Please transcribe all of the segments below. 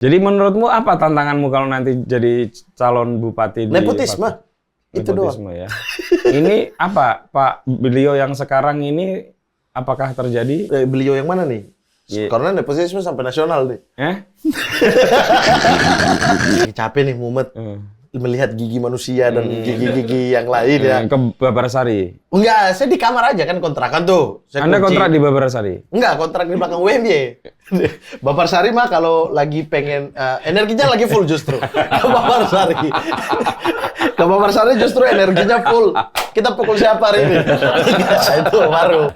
Jadi menurutmu apa tantanganmu kalau nanti jadi calon bupati di Nepotisme. Itu doang. Nepotisme ya. Ini apa, Pak, beliau yang sekarang ini apakah terjadi? Beliau yang mana nih? Karena nepotisme sampai nasional nih. Capek nih mumet melihat gigi manusia dan gigi-gigi yang lain ya. Ke Babarsari? Enggak, saya di kamar aja kan kontrakan tuh. Saya Anda kunci. kontrak di Babarsari? Enggak, kontrak di belakang UMY. Babarsari mah kalau lagi pengen energinya lagi full justru. Ke Babarsari. Ke Babarsari justru energinya full. Kita pukul siapa hari ini? Itu baru.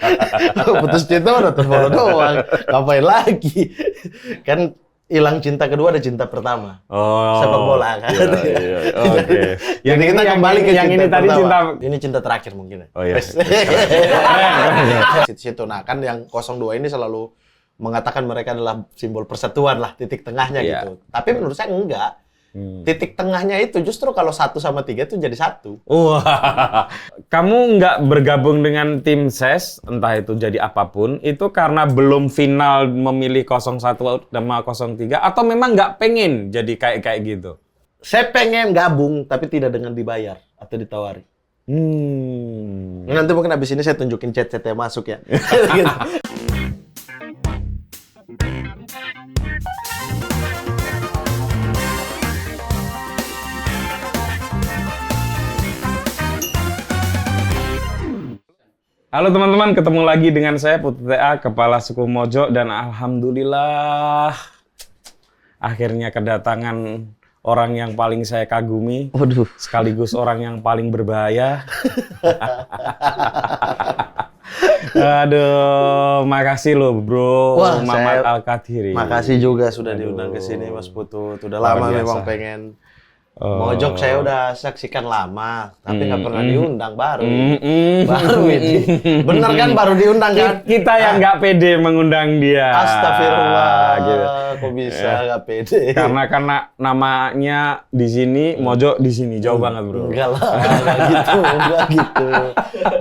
Putus cinta udah terfollow doang. Ngapain lagi? Kan hilang cinta kedua ada cinta pertama. Sepak bola kan. Iya. Oke. Jadi kita kembali ke yang cinta ini tadi pertama. cinta. Ini cinta terakhir mungkin. Oh iya. Situ. Nah kan yang 02 ini selalu mengatakan mereka adalah simbol persatuan lah, titik tengahnya gitu. Tapi menurut saya enggak. Titik tengahnya itu justru kalau 1 sama 3 itu jadi 1. Wah, kamu nggak bergabung dengan tim SES, entah itu jadi apapun, itu karena belum final memilih 01 sama 03, atau memang nggak pengen jadi kayak gitu? Saya pengen gabung, tapi tidak dengan dibayar atau ditawari. Nanti mungkin abis ini saya tunjukin chat-chat yang masuk ya. Gitu. Halo teman-teman, ketemu lagi dengan saya Putu TA, Kepala Suku Mojo, dan alhamdulillah akhirnya kedatangan orang yang paling saya kagumi, sekaligus orang yang paling berbahaya. Aduh, makasih loh bro, Muhammad Al-Kadhiri. Makasih juga sudah diundang ke sini Mas Putu. Udah lama memang pengen. Mojok saya udah saksikan lama, tapi nggak pernah diundang, baru ini. Bener kan baru diundang kan? Kita yang nggak pede mengundang dia. Astagfirullah, gitu. Kok bisa nggak pede? Karena namanya di sini, Mojok di sini, jauh banget bro. Enggak lah, enggak gitu.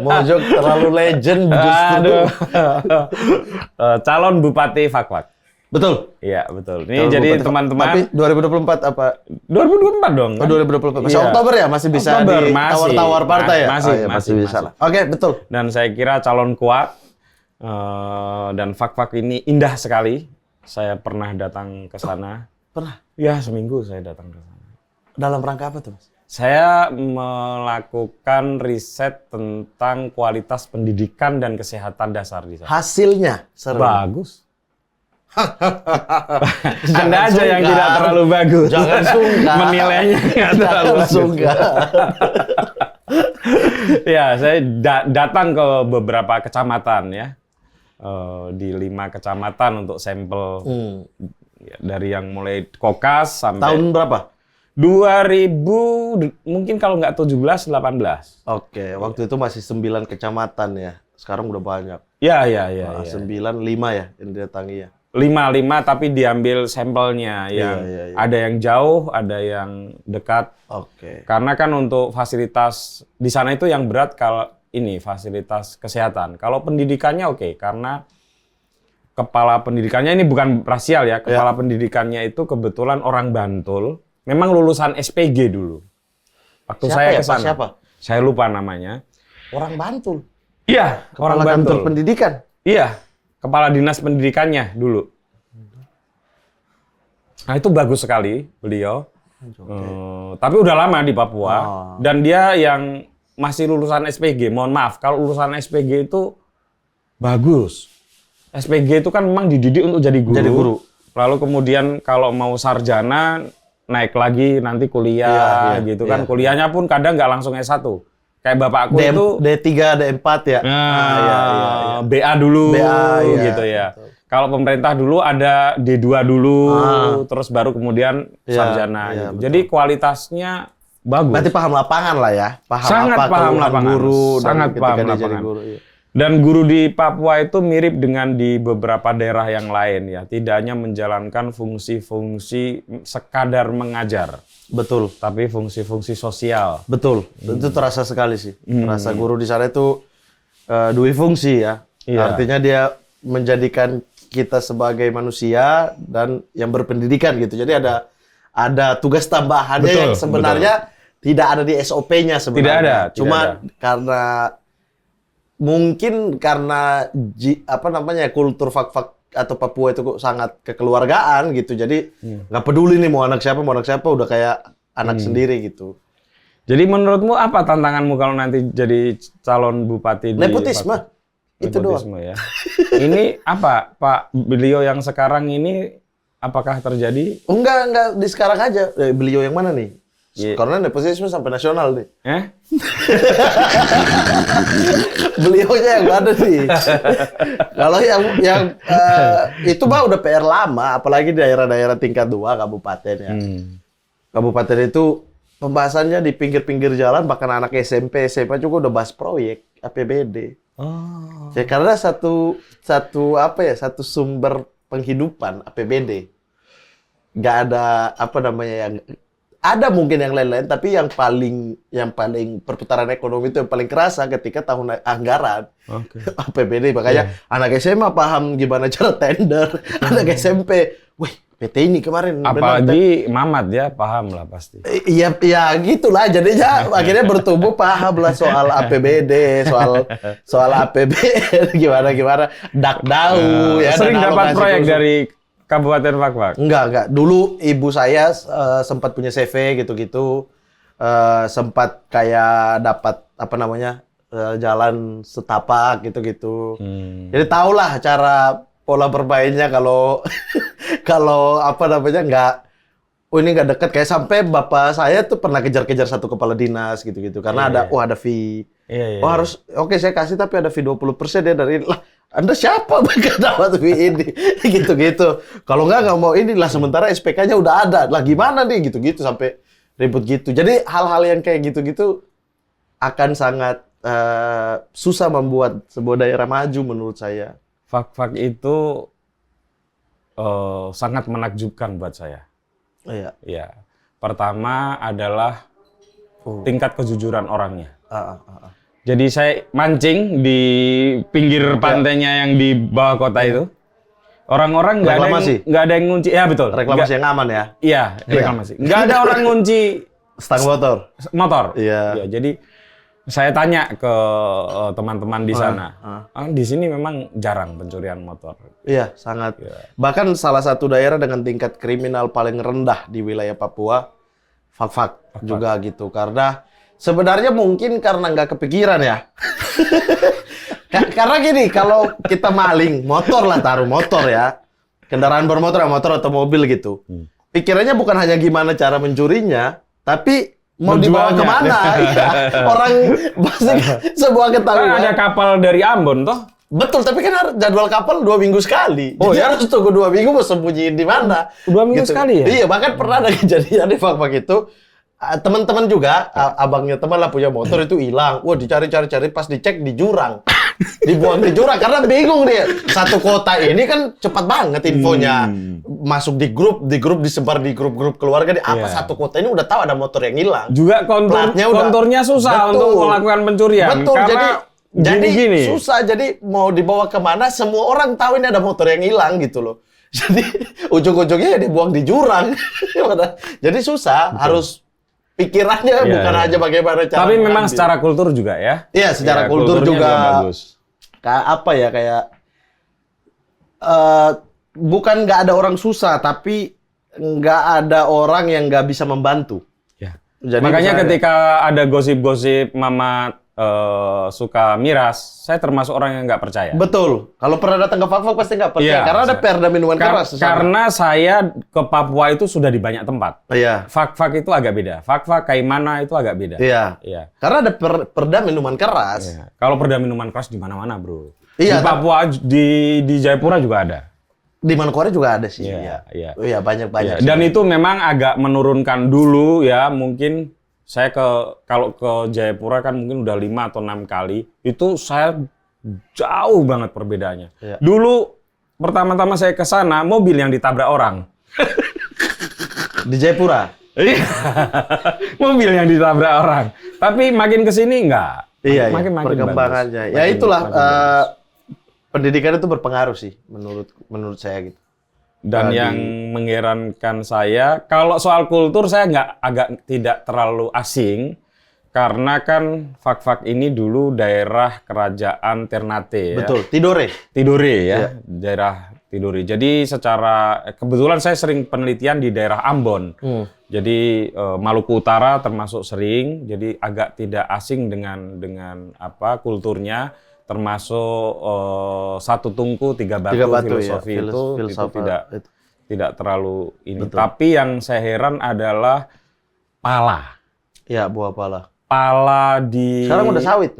Mojok terlalu legend justru. Calon Bupati Fak-Fak. Betul. Iya, betul. Ini jadi teman-teman. Tapi 2024 apa? 2024 dong. Oh, 2024. Masih Oktober ya? Masih bisa ditawar-tawar partai ya? Masih bisa lah. Oke, betul. Dan saya kira calon kuat. Dan Fak-Fak ini indah sekali. Saya pernah datang ke sana. Pernah? Ya, seminggu saya datang ke sana. Dalam rangka apa tuh, Mas? Saya melakukan riset tentang kualitas pendidikan dan kesehatan dasar di sana. Hasilnya? Seru. Bagus. Anda aja yang tidak terlalu bagus. Jangan sungkan. Menilainya nggak terlalu sungkan. Ya, saya datang ke beberapa kecamatan ya. Di 5 kecamatan untuk sampel. Ya, dari yang mulai Kokas sampai... Tahun berapa? 2000, mungkin kalau nggak 17, 18. Oke, waktu itu masih 9 kecamatan ya. Sekarang udah banyak. Ya. 9, 5 ya yang didatangi ya. 5 tapi diambil sampelnya yang ada yang jauh, ada yang dekat. Oke. Karena kan untuk fasilitas di sana itu yang berat kalau ini fasilitas kesehatan. Kalau pendidikannya oke, karena kepala pendidikannya ini bukan rasial ya. Kepala pendidikannya itu kebetulan orang Bantul. Memang lulusan SPG dulu. Waktu saya ke sana. Siapa? Saya lupa namanya. Orang Bantul. Iya, Kepala kantor pendidikan. Iya. Kepala dinas pendidikannya dulu. Nah itu bagus sekali beliau. Tapi udah lama di Papua. Dan dia yang masih lulusan SPG. Mohon maaf, kalau lulusan SPG itu bagus. SPG itu kan memang dididik untuk jadi guru. Lalu kemudian kalau mau sarjana, naik lagi nanti kuliah gitu kan. Kuliahnya pun kadang nggak langsung S1. Kayak bapakku itu D3, D4 ya. BA dulu gitu ya. Betul. Kalau pemerintah dulu ada D2 dulu, terus baru kemudian sarjana gitu. Jadi kualitasnya bagus. Berarti paham lapangan lah ya. Sangat paham lapangan. Guru sangat paham lapangan. Guru, Dan guru di Papua itu mirip dengan di beberapa daerah yang lain ya. Tidak hanya menjalankan fungsi-fungsi sekadar mengajar. Betul. Tapi fungsi-fungsi sosial. Betul. Itu terasa sekali sih. Terasa guru di sana itu dua fungsi ya. Artinya dia menjadikan kita sebagai manusia dan yang berpendidikan gitu. Jadi ada tugas tambahannya Betul, yang sebenarnya tidak ada di SOP-nya sebenarnya. Tidak ada. Cuma karena mungkin karena kultur fak-fak atau Papua itu sangat kekeluargaan gitu. Jadi nggak peduli nih mau anak siapa udah kayak anak sendiri gitu. Jadi menurutmu apa tantanganmu kalau nanti jadi calon bupati di Nepotisme. Itu Nepotisme doang. ya. Ini apa Pak, beliau yang sekarang ini apakah terjadi? Enggak di sekarang aja. Beliau yang mana nih? Iya. Karena nepotisme sampai nasional nih. Eh? Beliaunya yang ada sih. Kalau yang itu mah udah PR lama, apalagi di daerah-daerah tingkat 2 kabupaten ya. Kabupaten itu pembahasannya di pinggir-pinggir jalan, bahkan anak SMP, SMA juga udah bahas proyek APBD. Oh. Ya karena satu sumber penghidupan APBD. Nggak ada yang ada mungkin yang lain-lain, tapi yang paling perputaran ekonomi itu yang paling kerasa ketika tahun anggaran. APBD. Makanya anak SMA paham gimana cara tender, anak SMP, wih PT ini kemarin. Apalagi Mamat ya paham lah pasti. Iya gitulah. Jadinya akhirnya bertumbuh paham lah soal APBD, soal APBN gimana dakdau ya. Sering dapat proyek dari Kabupaten Fak-Fak? Enggak. Dulu ibu saya sempat punya CV gitu-gitu. Sempat kayak dapat jalan setapak gitu-gitu. Jadi tahulah cara pola bermainnya kalau ini nggak deket, kayak sampai bapak saya tuh pernah kejar-kejar satu kepala dinas gitu-gitu karena ada fee. Harus oke saya kasih tapi ada fee 20% ya dari lah. Anda siapa bakal dapat fee ini gitu-gitu. Kalau nggak mau inilah, sementara SPK-nya udah ada. Lah gimana nih gitu-gitu sampai ribut gitu. Jadi hal-hal yang kayak gitu-gitu akan sangat susah membuat sebuah daerah maju menurut saya. Fak-Fak itu sangat menakjubkan buat saya. Iya. Ya. Pertama adalah tingkat kejujuran orangnya. Jadi saya mancing di pinggir pantainya yang di bawah kota itu. Orang-orang nggak ada yang ngunci. Ya betul. Reklamasi yang aman ya. Iya, reklamasi. Nggak ada orang ngunci stang motor. Iya. Ya, jadi saya tanya ke teman-teman di sana. Di sini memang jarang pencurian motor. Iya, sangat. Bahkan salah satu daerah dengan tingkat kriminal paling rendah di wilayah Papua, Fak-Fak juga gitu. Karena sebenarnya mungkin karena nggak kepikiran ya. Karena gini, kalau kita maling, taruh motor ya. Kendaraan bermotor, motor atau mobil gitu. Pikirannya bukan hanya gimana cara mencurinya, tapi mau dibawa kemana? Ya. Orang pasti sebuah ketahuan. Kan ada kapal dari Ambon toh? Betul, tapi kan jadwal kapal 2 minggu sekali. Oh Jadi ya? harus tunggu 2 minggu mau sembunyiin di mana. 2 minggu sekali ya? Iya, bahkan pernah ada kejadian di Fak-Fak itu. Teman-teman juga, abangnya teman lah punya motor itu hilang. Wah, dicari-cari pas dicek di jurang. Dibuang di jurang karena bingung dia. Satu kota ini kan cepat banget infonya. Masuk di grup disebar di grup-grup keluarga di satu kota ini udah tahu ada motor yang hilang. Juga konturnya susah untuk melakukan pencurian. Betul, karena jadi gini. susah. Jadi mau dibawa kemana semua orang tahu ini ada motor yang hilang gitu loh. Jadi ujung-ujungnya ya dibuang di jurang. Jadi susah, harus pikirannya bukan aja bagaimana cara. Tapi memang secara kultur juga ya. Iya, secara kultur juga bagus. Kayak bukan nggak ada orang susah, tapi nggak ada orang yang nggak bisa membantu. Ya. Jadi makanya ketika ada gosip-gosip Mamat suka miras, saya termasuk orang yang nggak percaya. Betul. Kalau pernah datang ke Fak-Fak pasti nggak percaya. Karena ada perda minuman keras. Karena saya ke Papua itu sudah di banyak tempat. Iya. Fak-Fak itu agak beda. Fak-Fak Kaimana itu agak beda. Iya. Karena ada perda minuman keras. Iya. Kalau perda minuman keras di mana-mana, bro. Iya. Di Papua, di Jayapura juga ada. Di Manokwari juga ada sih. Iya, banyak-banyak. Dan itu memang agak menurunkan dulu ya, mungkin. Saya kalau ke Jayapura kan mungkin udah 5 atau 6 kali, itu saya jauh banget perbedaannya. Iya. Dulu pertama-tama saya ke sana, mobil yang ditabrak orang. Di Jayapura? Iya. Mobil yang ditabrak orang. Tapi makin ke sini enggak. Iya, makin perkembangannya. bagus. Ya itulah pendidikan itu berpengaruh sih menurut saya gitu. Dan yang mengherankan saya, kalau soal kultur saya agak tidak terlalu asing, karena kan Fak-Fak ini dulu daerah kerajaan Ternate ya. Betul, Tidore ya, daerah Tidore. Jadi secara kebetulan saya sering penelitian di daerah Ambon. Jadi Maluku Utara termasuk sering, jadi agak tidak asing dengan apa kulturnya. Termasuk satu tungku tiga batu filosofi ya. itu tidak terlalu ini. Betul. Tapi yang saya heran adalah pala. Ya, buah pala. Pala di sekarang udah sawit.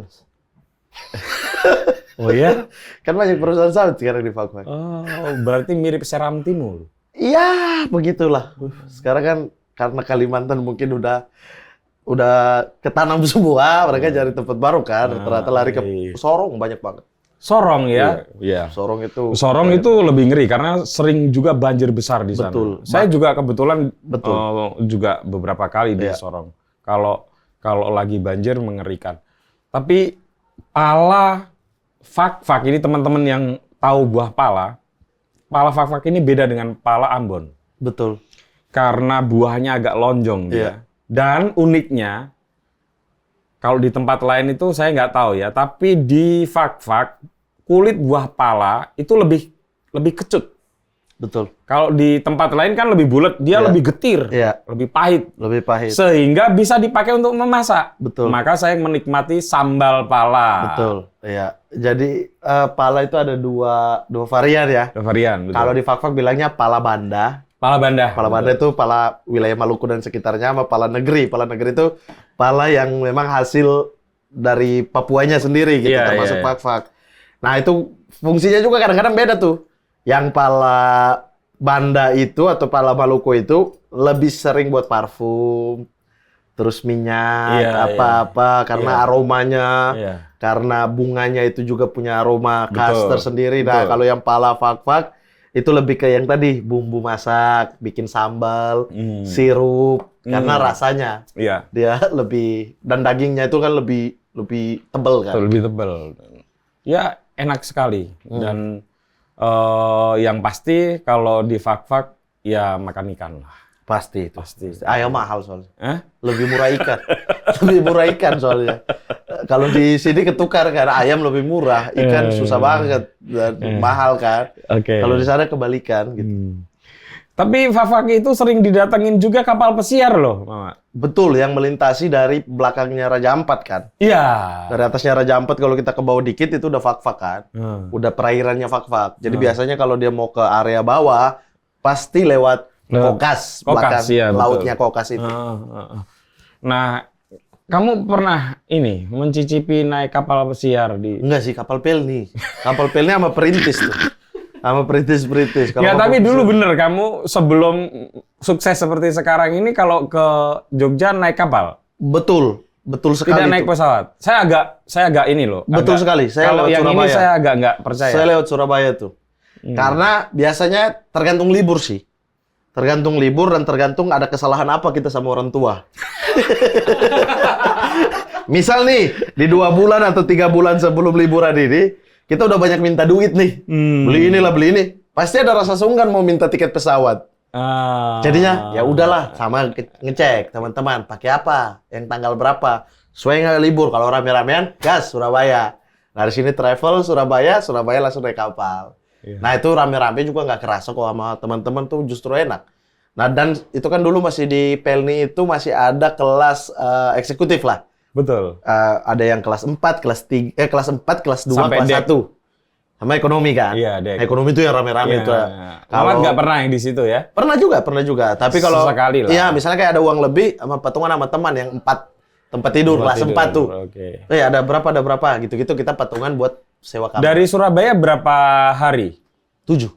Oh ya? Kan banyak perusahaan sawit sekarang di Fak-Fak. Oh, berarti mirip Seram Timur. Iya, begitulah. Sekarang kan karena Kalimantan mungkin udah ketanam semua, mereka cari tempat baru kan. Ternyata lari ke Sorong banyak banget. Sorong ya? Iya. Sorong itu lebih ngeri karena sering juga banjir besar di sana. Betul. Saya juga kebetulan juga beberapa kali di Sorong. Kalau lagi banjir mengerikan. Tapi pala Fak-Fak ini teman-teman yang tahu buah pala Fak-Fak ini beda dengan pala Ambon. Betul. Karena buahnya agak lonjong dia. Dan uniknya, kalau di tempat lain itu saya nggak tahu ya, tapi di Fak-Fak, kulit buah pala itu lebih kecut. Betul. Kalau di tempat lain kan lebih bulat, dia lebih getir, lebih pahit. Lebih pahit. Sehingga bisa dipakai untuk memasak. Betul. Maka saya menikmati sambal pala. Betul. Iya. Jadi pala itu ada dua varian ya. Dua varian, betul. Kalau di Fak-Fak bilangnya pala banda. Pala banda. Pala banda itu pala wilayah Maluku dan sekitarnya, sama pala negeri. Pala negeri itu pala yang memang hasil dari Papuanya sendiri gitu, termasuk Fak-Fak. Nah, itu fungsinya juga kadang-kadang beda tuh. Yang pala banda itu atau pala Maluku itu lebih sering buat parfum, terus minyak, apa-apa, karena aromanya, karena bunganya itu juga punya aroma khas tersendiri. Nah, kalau yang pala Fak-Fak itu lebih ke yang tadi, bumbu masak, bikin sambal, sirup, karena rasanya dia lebih, dan dagingnya itu kan lebih tebal kan. Lebih tebal. Ya, enak sekali. Dan yang pasti kalau di Fak-Fak ya makan ikan lah. Pasti. Ayam mahal soalnya. Lebih murah ikan soalnya. Kalau di sini ketukar kan, ayam lebih murah, ikan susah banget dan mahal kan. Kalau di sana kebalikan gitu. Tapi Fak-Fak itu sering didatengin juga kapal pesiar loh, Mama. Betul, yang melintasi dari belakangnya Raja Ampat kan. Iya. Dari atasnya Raja Ampat kalau kita ke bawah dikit itu udah Fak-Fak kan. Udah perairannya Fak-Fak. Jadi biasanya kalau dia mau ke area bawah pasti lewat Kokas belakang lautnya Kokas itu. Nah, kamu pernah mencicipi naik kapal pesiar di? Enggak sih, kapal pelni. Kapal pelni sama perintis tuh. Sama perintis. Ya, tapi dulu bener kamu sebelum sukses seperti sekarang ini kalau ke Jogja naik kapal? Betul sekali. Tidak naik pesawat. Saya agak ini loh. Betul sekali. Kalau yang Surabaya. Ini saya agak nggak percaya. Saya lewat Surabaya tuh. Karena biasanya tergantung libur sih. Tergantung libur dan tergantung ada kesalahan apa kita sama orang tua. Misal nih, di 2 bulan atau 3 bulan sebelum liburan ini, kita udah banyak minta duit nih. Beli ini. Pasti ada rasa sungkan mau minta tiket pesawat. Jadinya, ya udahlah, sama ngecek teman-teman, pakai apa, yang tanggal berapa. Sesuai nggak libur, kalau rame-ramean, gas Surabaya. Nah, di sini travel Surabaya langsung naik kapal. Nah, itu rame-rame juga nggak kerasa kok sama teman-teman tuh justru enak. Nah, dan itu kan dulu masih di Pelni itu masih ada kelas eksekutif lah. Betul. Ada yang kelas 4, kelas 4, kelas 2, sampai kelas 1. Sama ekonomi kan? Iya, Dek. Ekonomi itu yang rame-rame itu. Kalau nggak pernah yang di situ ya? Pernah juga. Tapi kalau sesekali lah. Iya, misalnya kayak ada uang lebih sama patungan sama teman yang 4 tempat tidur, kelas 4 tuh. Ada berapa gitu-gitu kita patungan buat sewa kamar. Dari Surabaya berapa hari? 7.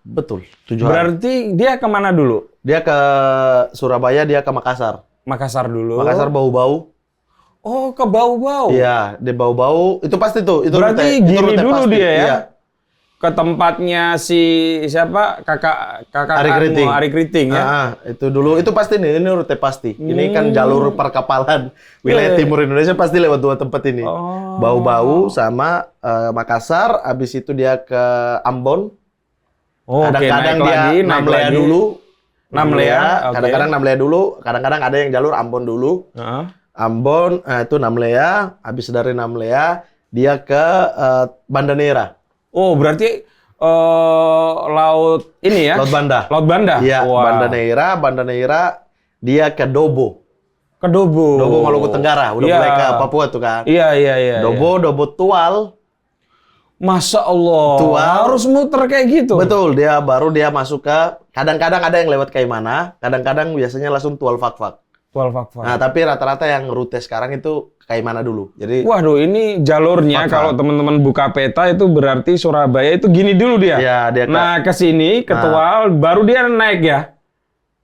Betul. 7 hari. Berarti dia kemana dulu? Dia ke Surabaya, dia ke Makassar. Makassar dulu. Makassar Bau-Bau. Oh, ke Bau-Bau. Iya, di Bau-Bau. Itu pasti tuh. Itu berarti gini dulu dia ya? Iya. ke tempatnya si siapa kakak Ari Kriting ya. Itu dulu itu pasti nih, ini rute pasti. Ini kan jalur perkapalan wilayah timur Indonesia pasti lewat dua tempat ini. Bau-Bau sama Makassar, habis itu dia ke Ambon. Kadang-kadang dia Namlea dulu. Namlea, kadang-kadang Namlea dulu, kadang-kadang ada yang jalur Ambon dulu. Ambon, itu Namlea, habis dari Namlea dia ke Banda Neira. Oh, berarti laut ini ya? Laut Banda. Laut Banda? Iya, Banda Neira, dia ke Dobo. Ke Dobo. Dobo Maluku Tenggara, udah mulai ke Papua tuh kan. Iya. Dobo Tual. Masya Allah, Tual. Harus muter kayak gitu? Betul, dia masuk ke, kadang-kadang ada yang lewat Kaimana, kadang-kadang biasanya langsung Tual Fakfak. Nah, tapi rata-rata yang rute sekarang itu Kaimana dulu. Jadi waduh, ini jalurnya kalau teman-teman buka peta itu berarti Surabaya itu gini dulu dia. Iya, dia ke sini ke Tual, baru dia naik ya.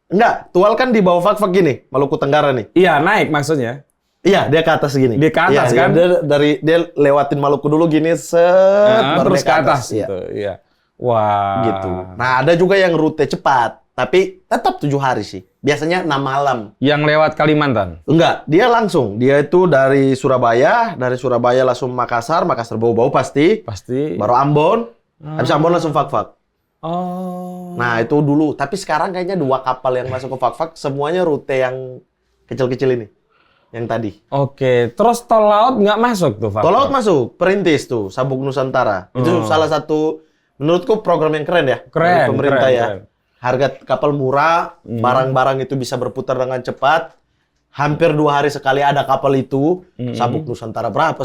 Enggak, Tual kan di bawah Fakfak gini, Maluku Tenggara nih. Iya, naik maksudnya. Iya, dia ke atas gini. Dia ke atas kan? Dia lewatin Maluku dulu gini, baru terus ke atas. Iya. Wah. Gitu. Nah, ada juga yang rute cepat, tapi tetap 7 hari sih. Biasanya 6 malam. Yang lewat Kalimantan? Enggak, dia langsung. Dia itu dari Surabaya langsung Makassar Bau-Bau pasti. Baru Ambon, habis Ambon langsung Fakfak. Oh. Nah, itu dulu. Tapi sekarang kayaknya 2 kapal yang masuk ke Fakfak, semuanya rute yang kecil-kecil ini. Yang tadi. Oke, terus tol laut nggak masuk tuh, Fakfak? Tol laut masuk, Perintis tuh, Sabuk Nusantara. Itu salah satu, menurutku program yang keren ya. Dari pemerintah ya. Keren. Harga kapal murah, barang-barang itu bisa berputar dengan cepat. Hampir 2 hari sekali ada kapal itu. Sabuk Nusantara berapa,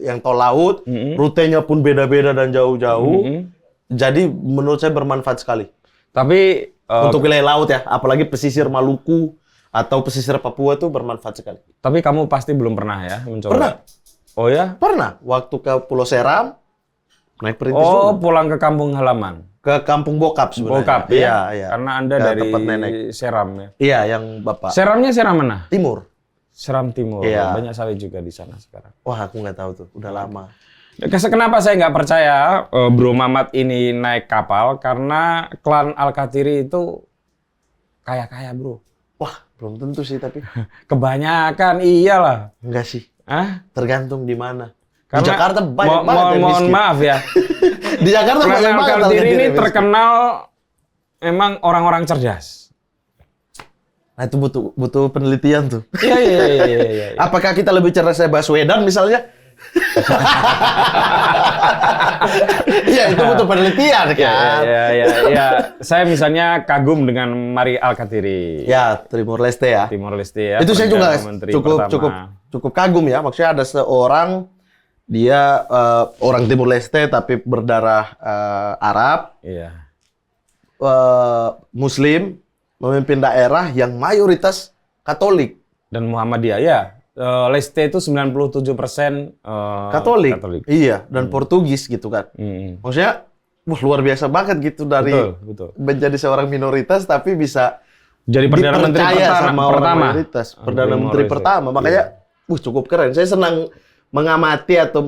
yang tol laut. Rutenya pun beda-beda dan jauh-jauh. Jadi menurut saya bermanfaat sekali. Tapi untuk wilayah laut ya, apalagi pesisir Maluku atau pesisir Papua tuh bermanfaat sekali. Tapi kamu pasti belum pernah ya mencoba? Pernah. Oh ya? Pernah. Waktu ke Pulau Seram, naik Perintis dulu. Oh, pulang ke kampung halaman? Ke kampung bokap sebenarnya. Bokap, iya. Karena Anda ke dari Seram ya? Iya, yang Bapak. Seramnya Seram mana? Timur. Seram Timur. Iya. Banyak sawit juga di sana sekarang. Wah, aku nggak tahu tuh. Udah lama. Kenapa saya nggak percaya Bro Mamat ini naik kapal? Karena klan Al-Kathiri itu kaya-kaya, Bro. Wah, belum tentu sih tapi. Kebanyakan, iyalah. Enggak sih. Tergantung di mana. Karena di Jakarta banyak banget yang mohon maaf ya. Di Jakarta banyak banget. Klan Al-Kathiri ini terkenal memang orang-orang cerdas. Nah, itu butuh penelitian tuh. Iya. Apakah kita lebih cerdas dari Baswedan misalnya? Iya, itu butuh penelitian kan. Iya. Saya misalnya kagum dengan Mari Al-Kathiri. Ya, Timor Leste ya. Timor Leste ya. Itu saya juga cukup kagum ya. Maksudnya ada seorang dia orang Timor Leste tapi berdarah Arab. Iya. Muslim memimpin daerah yang mayoritas Katolik dan Muhammadiyah ya. Leste itu 97% Katolik. Iya, dan Portugis gitu kan. Maksudnya, luar biasa banget gitu dari betul. menjadi seorang minoritas tapi bisa jadi Perdana Menteri pertama. Perdana Menteri pertama. Makanya, cukup keren. Saya senang mengamati atau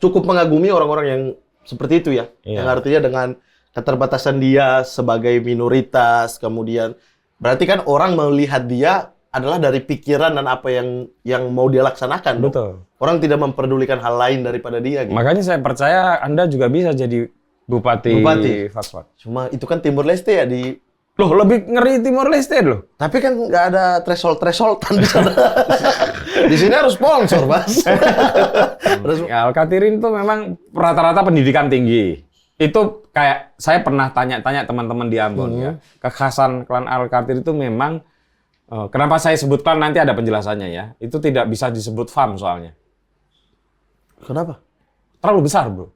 cukup mengagumi orang-orang yang seperti itu ya. Yang artinya dengan keterbatasan dia sebagai minoritas, kemudian berarti kan orang melihat dia adalah dari pikiran dan apa yang mau dia laksanakan. Betul. Orang tidak memperdulikan hal lain daripada dia. Gitu. Makanya saya percaya Anda juga bisa jadi bupati. Fakfak. Cuma itu kan Timor Leste ya Loh, lebih ngeri Timor Leste loh. Tapi kan nggak ada thresholdan di sana. Di sini harus sponsor, Mas. Al-Kathiri itu memang rata-rata pendidikan tinggi. Itu kayak saya pernah tanya-tanya teman-teman di Ambon ya. Kekhasan klan Al-Kathiri itu memang kenapa saya sebutkan nanti ada penjelasannya ya. Itu tidak bisa disebut FAM soalnya. Kenapa? Terlalu besar, Bro.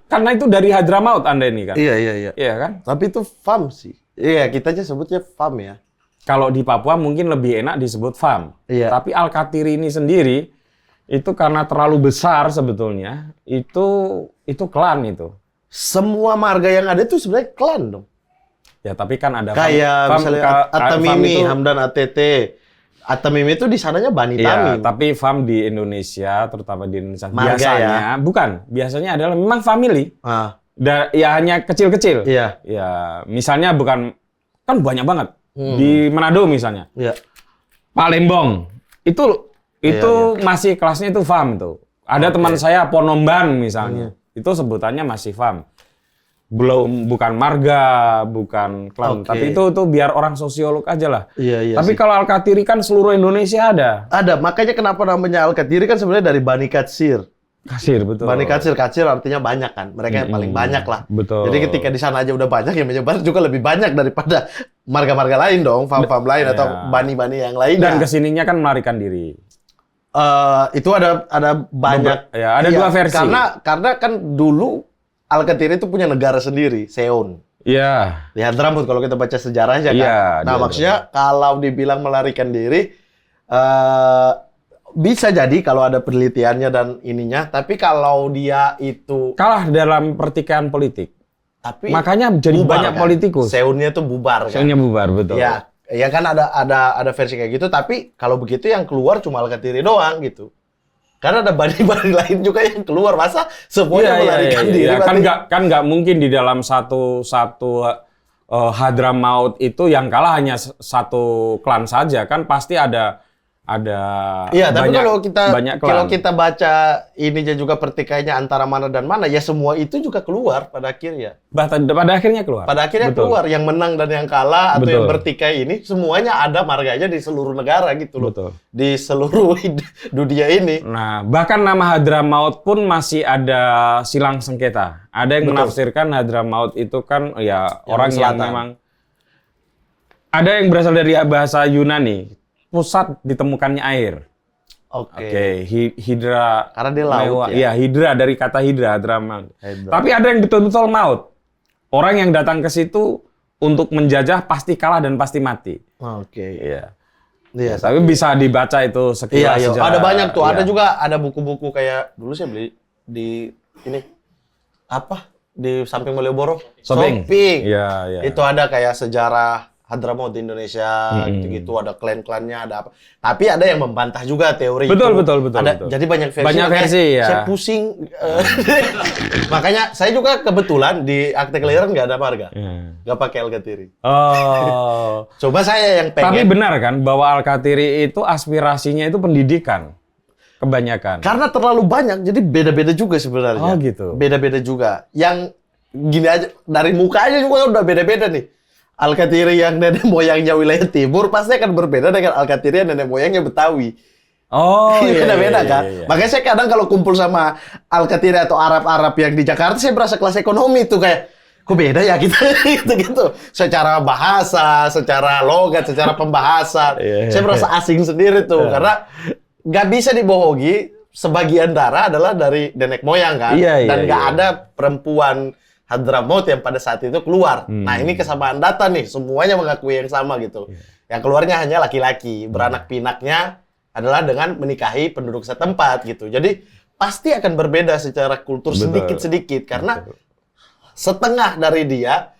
Karena itu dari Hadramaut Anda ini kan? Iya. Iya kan? Tapi itu FAM sih. Iya, kita aja sebutnya FAM ya. Kalau di Papua mungkin lebih enak disebut FAM. Iya. Tapi Al-Kathiri ini sendiri itu karena terlalu besar sebetulnya, itu klan itu. Semua marga yang ada itu sebenarnya klan dong. Ya, tapi kan ada kayak misalnya Atamimi, Hamdan ATT, At-Tamim itu di sananya Bani Iya, Tamim. tapi fam di Indonesia, terutama di Indonesia Marga biasanya, biasanya adalah memang family. Ah, Ya hanya kecil-kecil. iya. Ya, misalnya bukan, kan banyak banget. Di Manado misalnya. Iya. Palembang, itu masih kelasnya itu fam itu. Ada teman saya Ponomban misalnya, itu sebutannya masih fam. Bukan marga, bukan klan, tapi itu biar orang sosiolog aja lah. Iya, Tapi sih. kalau Al-Qatiri kan seluruh Indonesia ada. Ada, makanya kenapa namanya Al-Qatiri kan sebenarnya dari Bani Katsir. Kasir, betul. Bani Katsir artinya banyak kan. Mereka yang paling banyak lah. Betul. Jadi ketika di sana aja udah banyak, yang menyebar juga lebih banyak daripada marga-marga lain dong, fam-fam lain atau bani-bani yang lainnya. Dan kesininya kan melarikan diri. Itu ada banyak. Ada dua versi. Karena kan dulu Al-Qatiri itu punya negara sendiri, Seon. Iya. Di Hadramut kalau kita baca sejarahnya kan. Iya, Nah, maksudnya kalau dibilang melarikan diri bisa jadi kalau ada penelitiannya dan ininya, tapi kalau dia itu Kalah dalam pertikaian politik. tapi Makanya jadi bubar, banyak kan? politikus. Seunnya tuh bubar kan. Soalnya bubar, betul. Ya, ya kan ada versi kayak gitu, tapi kalau begitu yang keluar cuma Al-Qatiri doang gitu. Karena ada bani-bani lain juga yang keluar, masa semuanya melarikan diri. Iya. berarti- Kan nggak mungkin di dalam satu Hadramaut itu yang kalah hanya satu klan saja, kan pasti ada Iya, tapi banyak, kalau klan. kita baca ininya juga pertikaiannya antara mana dan mana, ya semua itu juga keluar pada akhirnya. Pada akhirnya keluar. Pada akhirnya Betul. keluar yang menang dan yang kalah atau Betul. yang bertikai ini semuanya ada marganya di seluruh negara gitu loh. Betul. Di seluruh dunia ini. Nah, bahkan nama Hadramaut pun masih ada silang sengketa. Ada yang menafsirkan Hadramaut itu kan ya orang yang selatan. memang ada yang berasal dari bahasa Yunani, pusat ditemukannya air. Oke. Hidra. Karena dia laut mewah. ya. Iya, hidra dari kata hidra, Hadramaut. Hidra. Tapi ada yang betul-betul maut. Orang yang datang ke situ untuk menjajah pasti kalah dan pasti mati. Oke. Iya. Iya, Tapi bisa dibaca itu iya, sekilas iya. sejarah. Ada banyak tuh. Ada Iya. juga ada buku-buku kayak dulu saya beli di ini apa? Di samping Malioboro. Shopping. Iya, iya. Itu ada kayak sejarah Hadramaut di Indonesia, gitu-gitu, ada klan-klannya, ada apa. Tapi ada yang membantah juga teori Betul, itu. betul. Jadi banyak versi. Banyak makanya versi, ya. Saya pusing. Makanya saya juga kebetulan di akte kelahiran nggak ada marga. Iya. Nggak pakai Al-Qatiri. Oh. Coba saya yang Tapi pengen. benar kan bahwa Al-Qatiri itu aspirasinya itu pendidikan. Kebanyakan. Karena terlalu banyak, jadi beda-beda juga sebenarnya. Oh, gitu. Beda-beda juga. Yang gini aja, dari muka aja juga udah beda-beda nih. Al-Qatiri yang nenek moyangnya wilayah timur pasti akan berbeda dengan Al-Qatiri yang nenek moyangnya Betawi. Oh, iya. Beda-beda iya, kan? iya, iya. Makanya saya kadang kalau kumpul sama Al-Qatiri atau Arab-Arab yang di Jakarta, saya berasa kelas ekonomi tuh kayak, kok beda ya kita gitu-gitu. Secara bahasa, secara logat, secara pembahasan. Iya, iya, Saya merasa asing sendiri tuh, karena nggak bisa dibohongi, sebagian darah adalah dari nenek moyang kan? Iya, iya, Dan nggak iya. ada perempuan Hadramaut yang pada saat itu keluar. Nah, ini kesamaan data nih, semuanya mengakui yang sama gitu. Yang keluarnya hanya laki-laki, beranak pinaknya adalah dengan menikahi penduduk setempat gitu. Jadi pasti akan berbeda secara kultur Betul. sedikit-sedikit karena setengah dari dia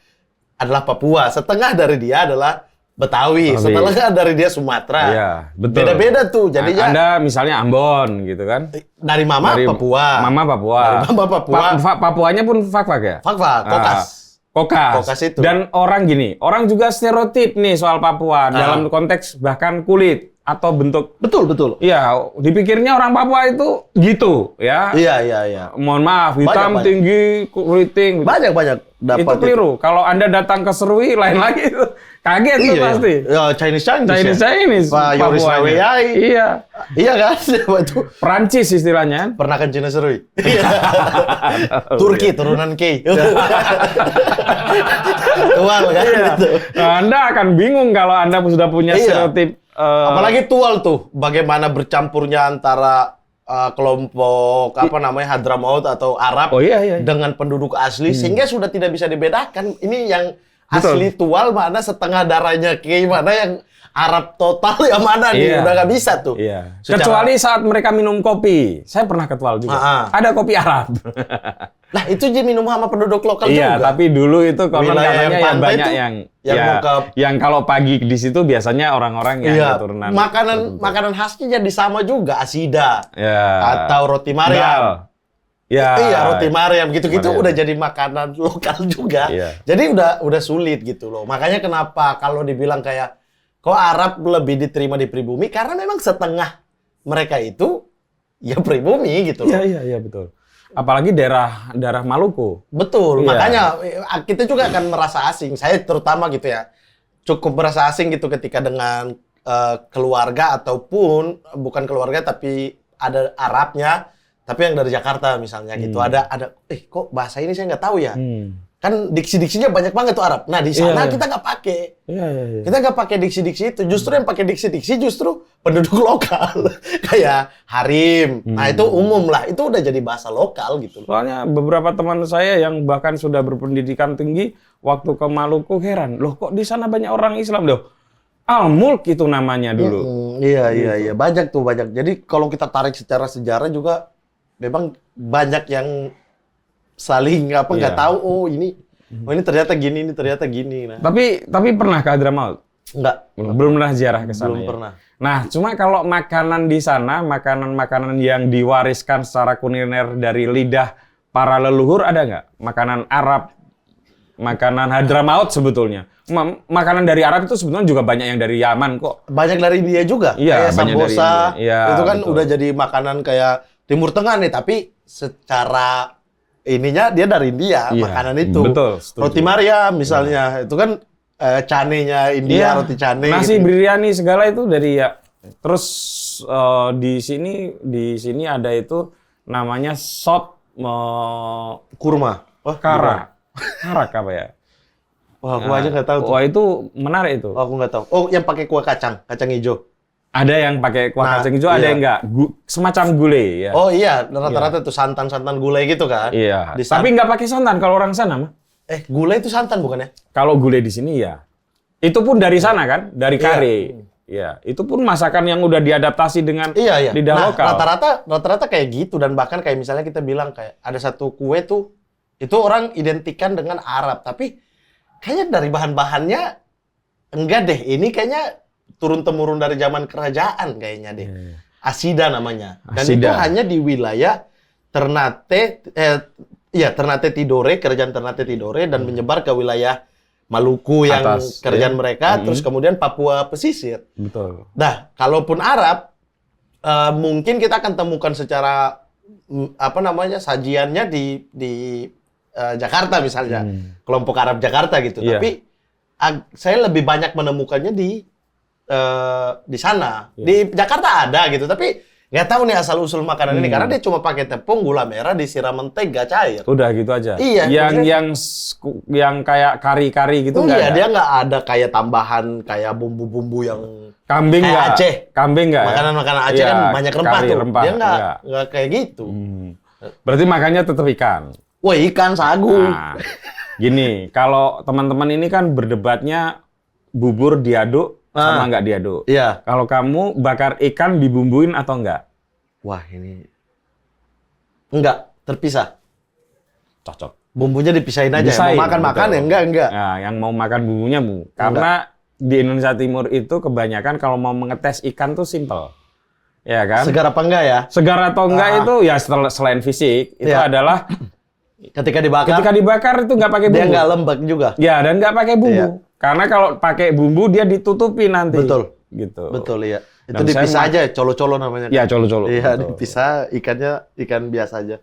adalah Papua, setengah dari dia adalah Betawi, setengah dari dia Sumatera. Iya, betul. Beda-beda tuh. Jadinya Anda misalnya Ambon gitu kan? dari mama Papua. Mama Papua. Dari mama Papua. Papuanya pun fak-fak ya? Fakfa, Kokas. Kokas. itu. Dan orang gini, orang juga stereotip nih soal Papua dalam konteks bahkan kulit atau bentuk. Betul. Iya, dipikirnya orang Papua itu gitu ya. Iya. Mohon maaf, hitam Banyak. tinggi, kulit tinggi. Banyak dapat Itu keliru. Kalau Anda datang ke Serui lain lagi itu. Kaget tuh pasti. Ya, Chinese Chinese Pak Yoris Papuanya. Naweyai. Iya. Iya kan? Itu Perancis istilahnya. pernah kan Cina Serui. Turki turunan K. Tual kan gitu. Nah, Anda akan bingung kalau Anda sudah punya Iya. stereotip. Apalagi Tual tuh, bagaimana bercampurnya antara kelompok apa namanya Hadramaut atau Arab Oh, iya. dengan penduduk asli sehingga sudah tidak bisa dibedakan. Ini yang Betul. asli tual mana, setengah darahnya kayak mana, yang Arab total yang mana nih, Iya. udah nggak bisa tuh. Iya. Secara- Kecuali saat mereka minum kopi. Saya pernah ketual juga. Ada kopi Arab. Nah itu dia minum sama penduduk lokal Iya, juga. tapi dulu itu konon Wilayah katanya yang ya pantai banyak tuh, yang yang ya, mau ke- yang kalau pagi di situ biasanya orang-orang yang Iya, keturunan makanan khasnya jadi sama juga, asida ya, atau roti Mariam. dal. Ya. Iya, roti Mariam gitu-gitu Mariam. udah jadi makanan lokal juga. Iya. Jadi udah sulit gitu loh. Makanya kenapa kalau dibilang kayak kok Arab lebih diterima di pribumi, karena memang setengah mereka itu ya pribumi gitu loh. Iya, betul. Apalagi daerah Maluku. Betul. Iya. Makanya kita juga akan merasa asing. Saya terutama gitu ya. Cukup merasa asing gitu ketika dengan keluarga ataupun bukan keluarga tapi ada Arabnya, tapi yang dari Jakarta misalnya gitu. Ada kok bahasa ini saya nggak tahu ya. Kan diksi-diksinya banyak banget tuh Arab. Nah, di sana Iya. kita nggak pakai. Iya. Kita nggak pakai diksi-diksi itu. Justru yang pakai diksi-diksi justru penduduk lokal. Kayak Harim. Nah, itu umum lah. Itu udah jadi bahasa lokal gitu loh. Soalnya beberapa teman saya yang bahkan sudah berpendidikan tinggi, waktu ke Maluku heran, loh kok di sana banyak orang Islam loh. Al-Mulk itu namanya dulu. Iya. Banyak tuh, banyak. Jadi kalau kita tarik secara sejarah juga memang banyak yang saling nggak Iya. tahu, oh ini ternyata gini, ini ternyata gini. Nah, Tapi pernah ke Hadramaut? nggak, Belum pernah ziarah ke sana. belum ya? pernah. Nah, cuma kalau makanan di sana, makanan-makanan yang diwariskan secara kuliner dari lidah para leluhur ada nggak? Makanan Arab, makanan Hadramaut sebetulnya. Makanan dari Arab itu sebetulnya juga banyak yang dari Yaman kok. Banyak dari India juga. Iya, kayak banyak dari sambosa. India. Iya, Itu kan betul. udah jadi makanan kayak Timur Tengah nih, tapi secara ininya dia dari India, Iya, makanan itu. betul, setuju. Roti Mariam misalnya, itu kan canenya India, Iya, roti cane. nasi gitu. biryani segala itu dari ya. Terus di sini ada itu namanya sop Kurma. Wah, karak. Karak apa ya? Wah, aku aja nggak tahu tuh. Wah, itu menarik itu. Oh, aku nggak tahu. Oh, yang pakai kuah kacang hijau. Ada yang pakai kuah Nah, kacang hijau, ada iya. yang enggak. Semacam gulai ya. Oh iya, rata-rata tuh santan gulai gitu kan. Iya. Di Tapi nggak pakai santan kalau orang sana mah. gulai itu santan bukan ya? Kalau gulai di sini ya. Itu pun dari sana kan, dari Iya. kare. Iya, itu pun masakan yang udah diadaptasi dengan Iya. lidah Nah, lokal. rata-rata kayak gitu, dan bahkan kayak misalnya kita bilang kayak ada satu kue tuh itu orang identikan dengan Arab, tapi kayaknya dari bahan-bahannya enggak deh. Ini kayaknya turun temurun dari zaman kerajaan kayaknya deh. Iya. Asida namanya. Dan Asida. itu hanya di wilayah Ternate Tidore, kerajaan Ternate Tidore, dan menyebar ke wilayah Maluku yang Atas, kerajaan iya. mereka, terus kemudian Papua pesisir. Betul. Nah, kalaupun Arab, mungkin kita akan temukan secara sajiannya di Jakarta misalnya, kelompok Arab Jakarta gitu. Iya. Tapi saya lebih banyak menemukannya di sana. Iya. Di Jakarta ada gitu, tapi nggak tahu nih asal usul makanan ini, karena dia cuma pakai tepung, gula merah, disiram mentega cair. Udah gitu aja. Iya, Yang kayak kari-kari gitu nggak Iya, ada? dia nggak ada kayak tambahan kayak bumbu-bumbu yang Kambing kayak nggak? Aceh. Kambing nggak? Ya? makanan-makanan Aceh Iya, kan banyak rempah kari, tuh. rempah, Dia nggak. nggak kayak gitu. Berarti makannya tetap ikan. Wah, ikan sagu. Nah, gini, kalau teman-teman ini kan berdebatnya bubur diaduk sama nggak diaduk. Iya. Kalau kamu bakar ikan dibumbuin atau enggak? Wah, ini enggak terpisah. Cocok. Bumbunya dipisahin aja. Pisahin, Mau makan-makan betul. ya enggak. Nah, yang mau makan bumbunya bu. Karena di Indonesia Timur itu kebanyakan kalau mau mengetes ikan tuh simple. Ya kan? Segar apa enggak ya? Segar atau enggak itu ya selain fisik, itu Iya. adalah Ketika dibakar, ketika dibakar itu nggak pakai bumbu. dia enggak lembek juga. Ya, dan nggak pakai bumbu. Iya. Karena kalau pakai bumbu dia ditutupi nanti. Betul. Gitu. Betul, iya. Itu Dan dipisah saya aja, colo-colo namanya. Ya, colo-colo. Iya, Betul. dipisah, ikannya ikan biasa aja.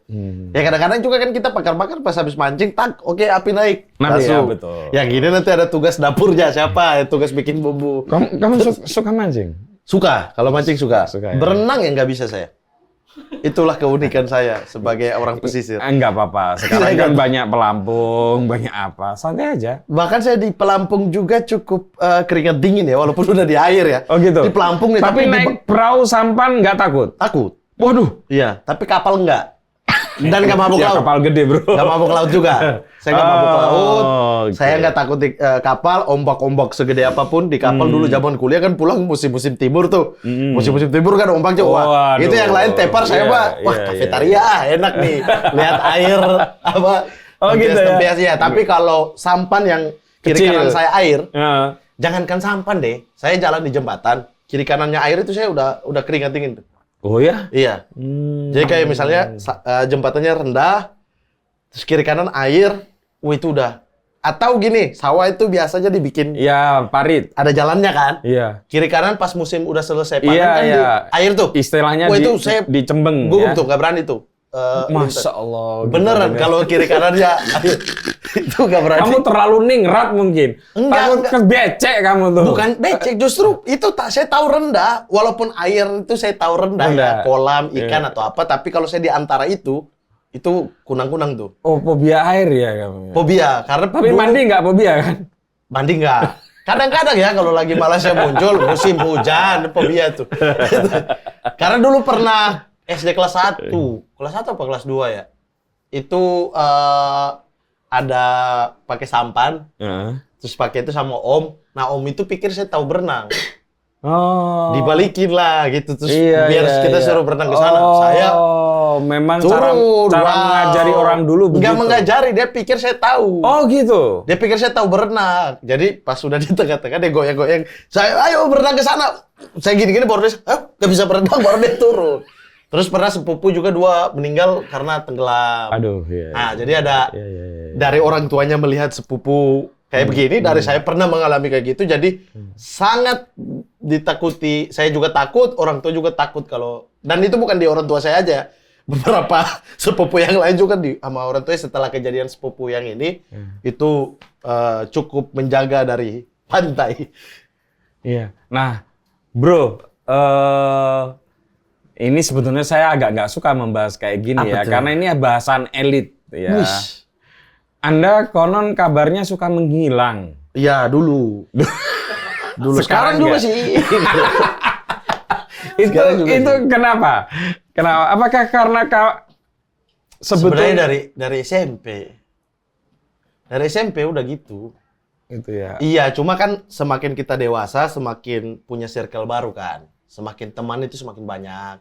Ya kadang-kadang juga kan kita bakar-bakar pas habis mancing, tak, oke api naik. Nanti, Langsung. ya, betul. Yang gini nanti ada tugas dapurnya, siapa? Tugas bikin bumbu. Kamu suka mancing? Suka, kalau mancing suka. Suka, ya. Berenang yang nggak bisa saya. Itulah keunikan saya sebagai orang pesisir. Enggak apa-apa. Sekarang kan banyak pelampung, banyak apa. Santai aja. Bahkan saya di pelampung juga cukup keringat dingin ya, walaupun udah di air ya. Oh gitu. Di pelampung nih, Tapi naik perahu sampan nggak takut? takut. Waduh. Iya, tapi kapal enggak. Dan nggak mabuk Ya laut. kapal gede, Bro. Nggak mabuk laut juga. Saya nggak mabuk laut. oke. Saya nggak takut di kapal, ombak-ombak segede apapun. Di kapal dulu zaman kuliah kan pulang musim-musim timur tuh. Musim-musim timur kan ombaknya, wah. Waduh. Itu yang lain tepar, saya Iya, mah, wah iya, kafetaria enak nih. Lihat air, apa, Oh, gitu ya? tempias ya. Tapi kalau sampan yang kiri Kecil. kanan saya air, Ya. jangankan sampan deh. Saya jalan di jembatan, kiri kanannya air itu saya udah keringat dingin tuh. Oh ya? Iya. Jadi kayak misalnya jembatannya rendah, terus kiri kanan air, wah itu udah. Atau gini, sawah itu biasanya dibikin Ya, parit. ada jalannya kan? Iya. Kiri kanan pas musim udah selesai panen Iya, kan iya. air tuh. Istilahnya Wah itu saya dicembeng gugup ya. tuh, nggak berani tuh. Masya Allah. Beneran gitu. kalau kiri kanannya air, itu nggak berani. Kamu terlalu ningrat mungkin. Enggak, Takut enggak. kebecek kamu tuh. Bukan becek, justru itu saya tahu rendah. Walaupun air itu saya tahu rendah, ya, Rendah. kolam, ikan atau apa. Tapi kalau saya di antara itu kunang-kunang tuh. Oh, fobia air ya kamu. Fobia, karena Tapi dulu- mandi nggak fobia kan? mandi nggak. Kadang-kadang ya kalau lagi malasnya muncul musim hujan, fobia tuh. Karena dulu pernah SD kelas 1 apa kelas 2 ya? Itu ada pakai sampan, Heeh. terus pakai itu sama Om. Nah, Om itu pikir saya tahu berenang. Oh. Dibalikin lah gitu, terus Iya, biar iya, kita iya. suruh berenang ke sana. Oh, Saya memang turun. cara wow. mengajari orang dulu begitu. Nggak mengajari, dia pikir saya tahu. Oh, gitu. Dia pikir saya tahu berenang. Jadi pas sudah di tengah-tengah dia goyang-goyang. Saya, ayo berenang ke sana. Saya gini-gini baru dia, nggak bisa berenang, baru dia turun. Terus pernah sepupu juga 2 meninggal karena tenggelam. Aduh, iya. Nah, jadi ada Iya, iya, iya. dari orang tuanya melihat sepupu kayak begini, dari saya pernah mengalami kayak gitu, jadi sangat ditakuti. Saya juga takut, orang tua juga takut kalau, dan itu bukan di orang tua saya aja, beberapa sepupu yang lain juga sama orang tua setelah kejadian sepupu yang ini, itu cukup menjaga dari pantai. Iya. Nah, Bro, ini sebetulnya saya agak nggak suka membahas kayak gini Apa ya, tuh? karena ini bahasan elit ya. Wish. Anda konon kabarnya suka menghilang. Iya, dulu. Dulu. Sekarang Sekarang juga nggak? sih. Itu juga itu sih. kenapa? Kenapa? Apakah karena Sebenarnya sebetulnya dari SMP. Dari SMP udah gitu. itu ya. Iya, cuma kan semakin kita dewasa, semakin punya circle baru kan. Semakin teman itu semakin banyak.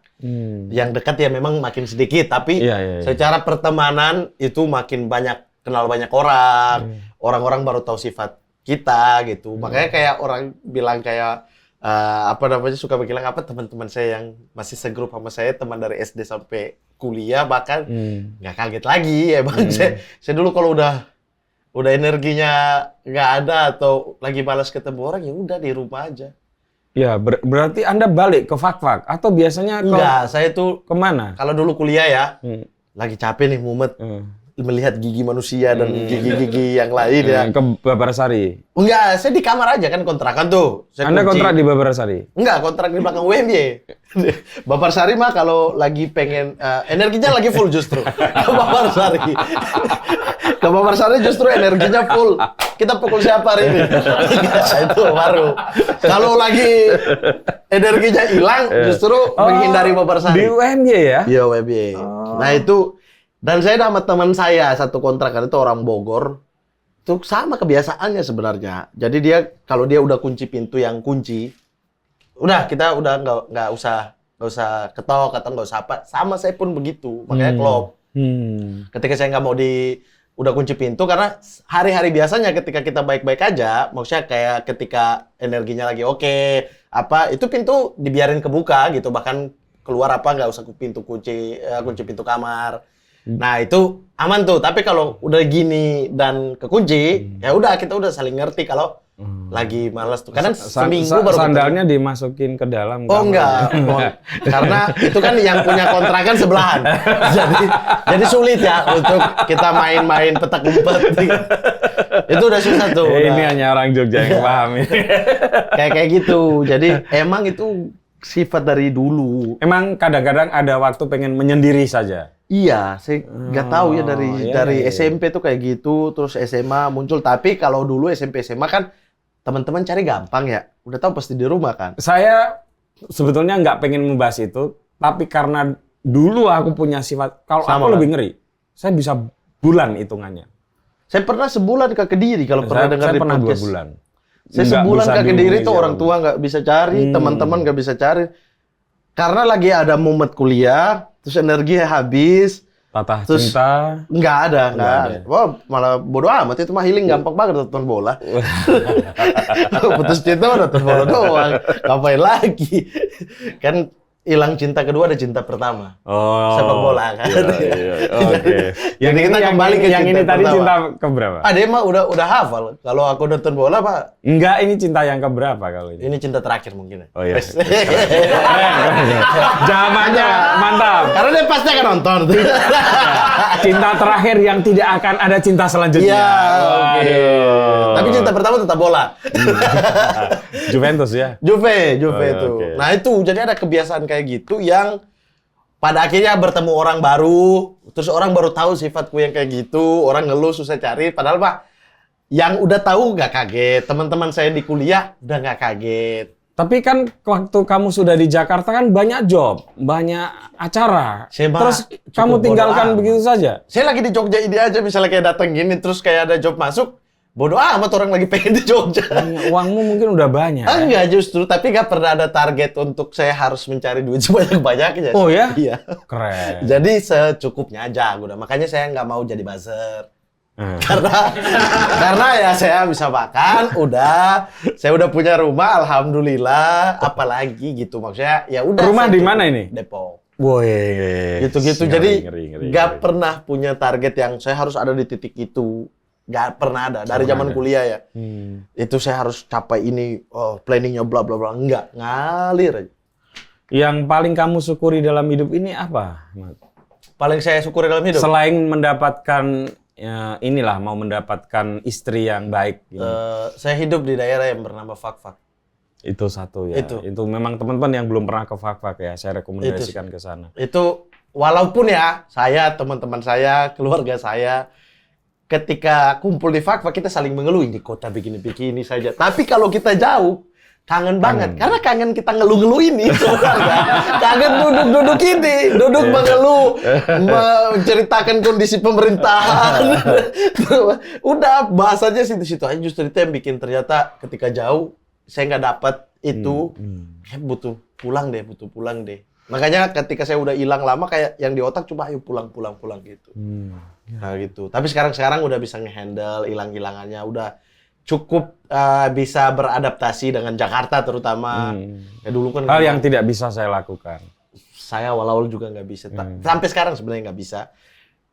Yang dekat ya memang makin sedikit, tapi Iya, iya, iya. secara pertemanan itu makin banyak, kenal banyak orang. Orang-orang baru tahu sifat kita gitu. Makanya kayak orang bilang kayak apa namanya, suka bilang apa, teman-teman saya yang masih segrup sama saya, teman dari SD sampai kuliah bahkan nggak kaget lagi emang. Saya dulu kalau udah energinya nggak ada atau lagi malas ketemu orang, ya udah di rumah aja. Ya, berarti Anda balik ke Fak-Fak atau biasanya Enggak, saya tuh kemana? kalau dulu kuliah ya, Hmm. lagi capek nih mumet Hmm. melihat gigi manusia dan gigi-gigi yang lain ya. Ke Babarsari. Enggak, saya di kamar aja kan, kontrakan tuh. Saya Anda kunci. kontrak di Babarsari? Enggak, kontrak di belakang UMY. Babarsari mah kalau lagi pengen energinya lagi full justru. Ke Babarsari. Ke Babarsari justru energinya full. Kita pukul siapa hari ini? Itu baru. Kalau lagi energinya hilang, justru menghindari Babarsari. Di UMY ya? Iya, UMY. Nah itu, dan saya sama teman saya satu kontrakan itu orang Bogor. Itu sama kebiasaannya sebenarnya. Jadi dia kalau dia udah kunci pintu yang kunci, udah kita udah nggak usah ketok atau nggak usah apa. Sama saya pun begitu, makanya klop. Ketika saya nggak mau udah kunci pintu, karena hari-hari biasanya ketika kita baik-baik aja, maksudnya kayak ketika energinya lagi oke, apa itu pintu dibiarin kebuka gitu, bahkan keluar apa nggak usah kunci pintu kamar. Nah itu aman tuh, tapi kalau udah gini dan kekunci, ya udah kita udah saling ngerti kalau lagi malas tuh. Kadang seminggu baru sandalnya dimasukin ke dalam. Oh enggak, karena itu kan yang punya kontrakan sebelahan. Jadi sulit ya untuk kita main-main petak umpet. Itu udah susah tuh. Ini udah. hanya orang Jogja yang paham ini. Kayak gitu. Jadi emang itu sifat dari dulu. Emang kadang-kadang ada waktu pengen menyendiri saja. Iya, saya nggak tahu ya dari iya. SMP tuh kayak gitu, terus SMA muncul. Tapi kalau dulu SMP SMA kan teman-teman cari gampang ya. Udah tahu pasti di rumah kan. Saya sebetulnya nggak pengen membahas itu, tapi karena dulu aku punya sifat, kalau Sama aku kan? lebih ngeri, saya bisa bulan hitungannya. Saya pernah sebulan ke Kediri kalau pernah dengar Saya di pernah 2 podcast. bulan. Saya Nggak sebulan bisa ke Kediri dihubungi tuh orang siapapun. tua nggak bisa cari, teman-teman nggak bisa cari. Karena lagi ada mumet kuliah, terus energi habis, Patah terus cinta. nggak ada. ada. Wah, malah bodo amat itu mah healing gampang banget nonton bola. Putus cinta udah nonton bola doang. Ngapain lagi? Kan hilang cinta kedua ada cinta pertama. Oh. Sepak bola kan. Iya. Oke. Jadi kita kembali ke yang cinta ini tadi pertama. cinta keberapa? Ah, dia mah udah hafal. Kalau aku nonton bola, Pak, Enggak, ini cinta yang keberapa kalau ini? ini cinta terakhir mungkin. Oh iya. Wes. Jawabannya mantap. Karena dia pasti akan nonton. Cinta terakhir yang tidak akan ada cinta selanjutnya. Iya, oke. Waduh. Tapi cinta pertama tetap bola. Juventus ya. Juve Oh, iya, itu. oke. Nah itu, jadi ada kebiasaan kayak gitu yang pada akhirnya bertemu orang baru, terus orang baru tahu sifatku yang kayak gitu, orang ngeluh susah cari, padahal Pak, yang udah tahu nggak kaget, teman-teman saya di kuliah udah nggak kaget. Tapi kan waktu kamu sudah di Jakarta kan banyak job, banyak acara. Saya mah Terus cukup kamu bodo tinggalkan amat. begitu saja. Saya lagi di Jogja ini aja, misalnya kayak datang gini, terus kayak ada job masuk, bodo amat orang lagi pengen di Jogja. Uangmu mungkin udah banyak. Enggak justru, tapi nggak pernah ada target untuk saya harus mencari duit sebanyak-banyaknya. Oh ya? Iya. Keren. Jadi secukupnya aja, udah. Makanya saya nggak mau jadi buzzer. Hmm. Karena ya saya bisa makan, saya udah punya rumah, alhamdulillah, apalagi gitu maksudnya ya udah. Rumah saya di cukup. mana ini? Depok. Woi. Gitu-gitu. Ngeri, Jadi ngeri. nggak pernah punya target yang saya harus ada di titik itu. Nggak pernah ada dari zaman kuliah ya. Itu saya harus capai ini, planningnya bla bla bla. Nggak, ngalir aja. Yang paling kamu syukuri dalam hidup ini apa, Mat? Paling saya syukuri dalam hidup. Selain mendapatkan mau mendapatkan istri yang baik. Gitu. Saya hidup di daerah yang bernama Fakfak. Itu satu ya. Itu. Itu memang teman-teman yang belum pernah ke Fakfak ya, saya rekomendasikan ke sana. Itu walaupun ya saya, teman-teman saya, keluarga saya ketika kumpul di Fakfak kita saling mengeluh ini kota begini-begini saja. Tapi kalau kita jauh kangen banget karena kangen kita ngeluh-ngeluh ini. Kangen duduk-duduk ini, duduk mengeluh, menceritakan kondisi pemerintahan. Udah bahasanya situ-situ aja, justru itu yang bikin ternyata ketika jauh saya nggak dapat itu, kayak butuh pulang deh. Makanya ketika saya udah hilang lama kayak yang di otak cuma ayo pulang gitu. Nah gitu. Tapi sekarang udah bisa ngehandle hilang-hilangannya, udah cukup bisa beradaptasi dengan Jakarta terutama. Ya dulu kan Hal yang tidak bisa saya lakukan. saya awal-awal juga nggak bisa. Sampai sekarang sebenarnya nggak bisa.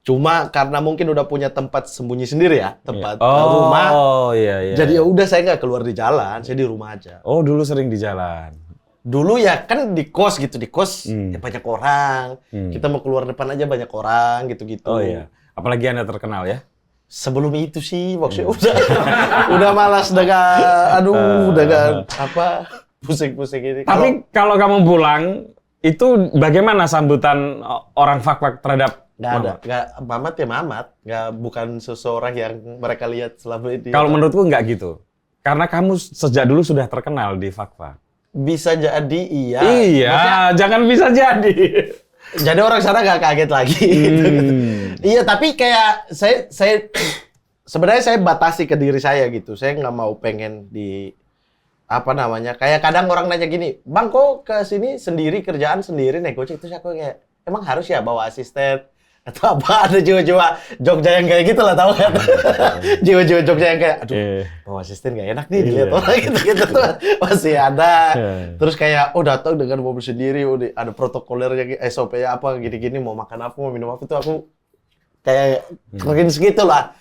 Cuma karena mungkin udah punya tempat sembunyi sendiri ya, tempat rumah. Oh iya. Jadi ya udah saya nggak keluar di jalan, saya di rumah aja. Oh dulu sering di jalan. Dulu ya kan di kos gitu, ya banyak orang. Kita mau keluar depan aja banyak orang gitu-gitu. Oh iya. Apalagi Anda terkenal ya. Sebelum itu sih maksudnya udah malas dengan pusing-pusing ini. Tapi kalau kamu pulang itu bagaimana sambutan orang Fakfak terhadap Nggak ada, mamat ya mamat, bukan seseorang yang mereka lihat selama ini. Kalau menurutku nggak gitu. Karena kamu sejak dulu sudah terkenal di Fakfak. Bisa jadi iya. Iya, jangan bisa jadi. Jadi orang sana nggak kaget lagi. Iya, tapi kayak saya sebenarnya saya batasi ke diri saya gitu. Saya nggak mau pengen di kayak kadang orang nanya gini, Bang kok ke sini sendiri, kerjaan sendiri, naik gojek. Terus aku kayak, emang harus ya bawa asisten? Atau apa, ada jiwa-jiwa Jogja yang kayak gitu lah, tahu kan? Jiwa-jiwa Jogja yang kayak, aduh, bawa asisten nggak enak nih dilihat orang gitu tuh. Masih ada. Terus kayak, datang dengan mobil sendiri, ada protokolernya, SOP-nya apa, gini-gini, mau makan apa, mau minum apa, itu aku kayak keren segitu lah.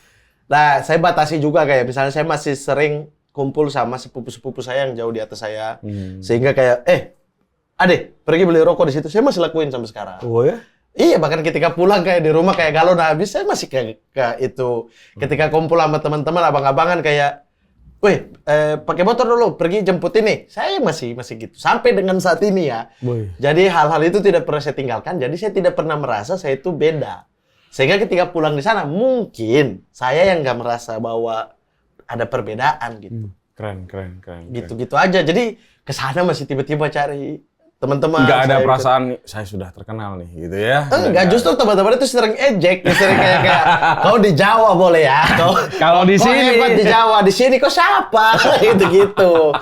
Nah, saya batasi juga kayak, misalnya saya masih sering kumpul sama sepupu-sepupu saya yang jauh di atas saya. Sehingga kayak, Ade, pergi beli rokok di situ. Saya masih lakuin sampai sekarang. Oh ya? Iya, bahkan ketika pulang kayak di rumah kayak galon habis, saya masih kayak itu. Ketika kumpul sama teman-teman abang-abangan kayak, pakai motor dulu, pergi jemput ini. Saya masih gitu. Sampai dengan saat ini ya. Jadi hal-hal itu tidak pernah saya tinggalkan. Jadi saya tidak pernah merasa saya itu beda. Sehingga ketika pulang di sana, mungkin saya yang nggak merasa bahwa ada perbedaan gitu. Keren. Gitu-gitu aja. Jadi ke sana masih tiba-tiba cari teman-teman. Nggak ada saya perasaan saya sudah terkenal nih gitu ya. Enggak, justru teman-teman itu sering ejek, sering kayak kau di Jawa boleh ya, kau Kalau di kau sini- hebat di Jawa, di sini kau siapa, gitu-gitu.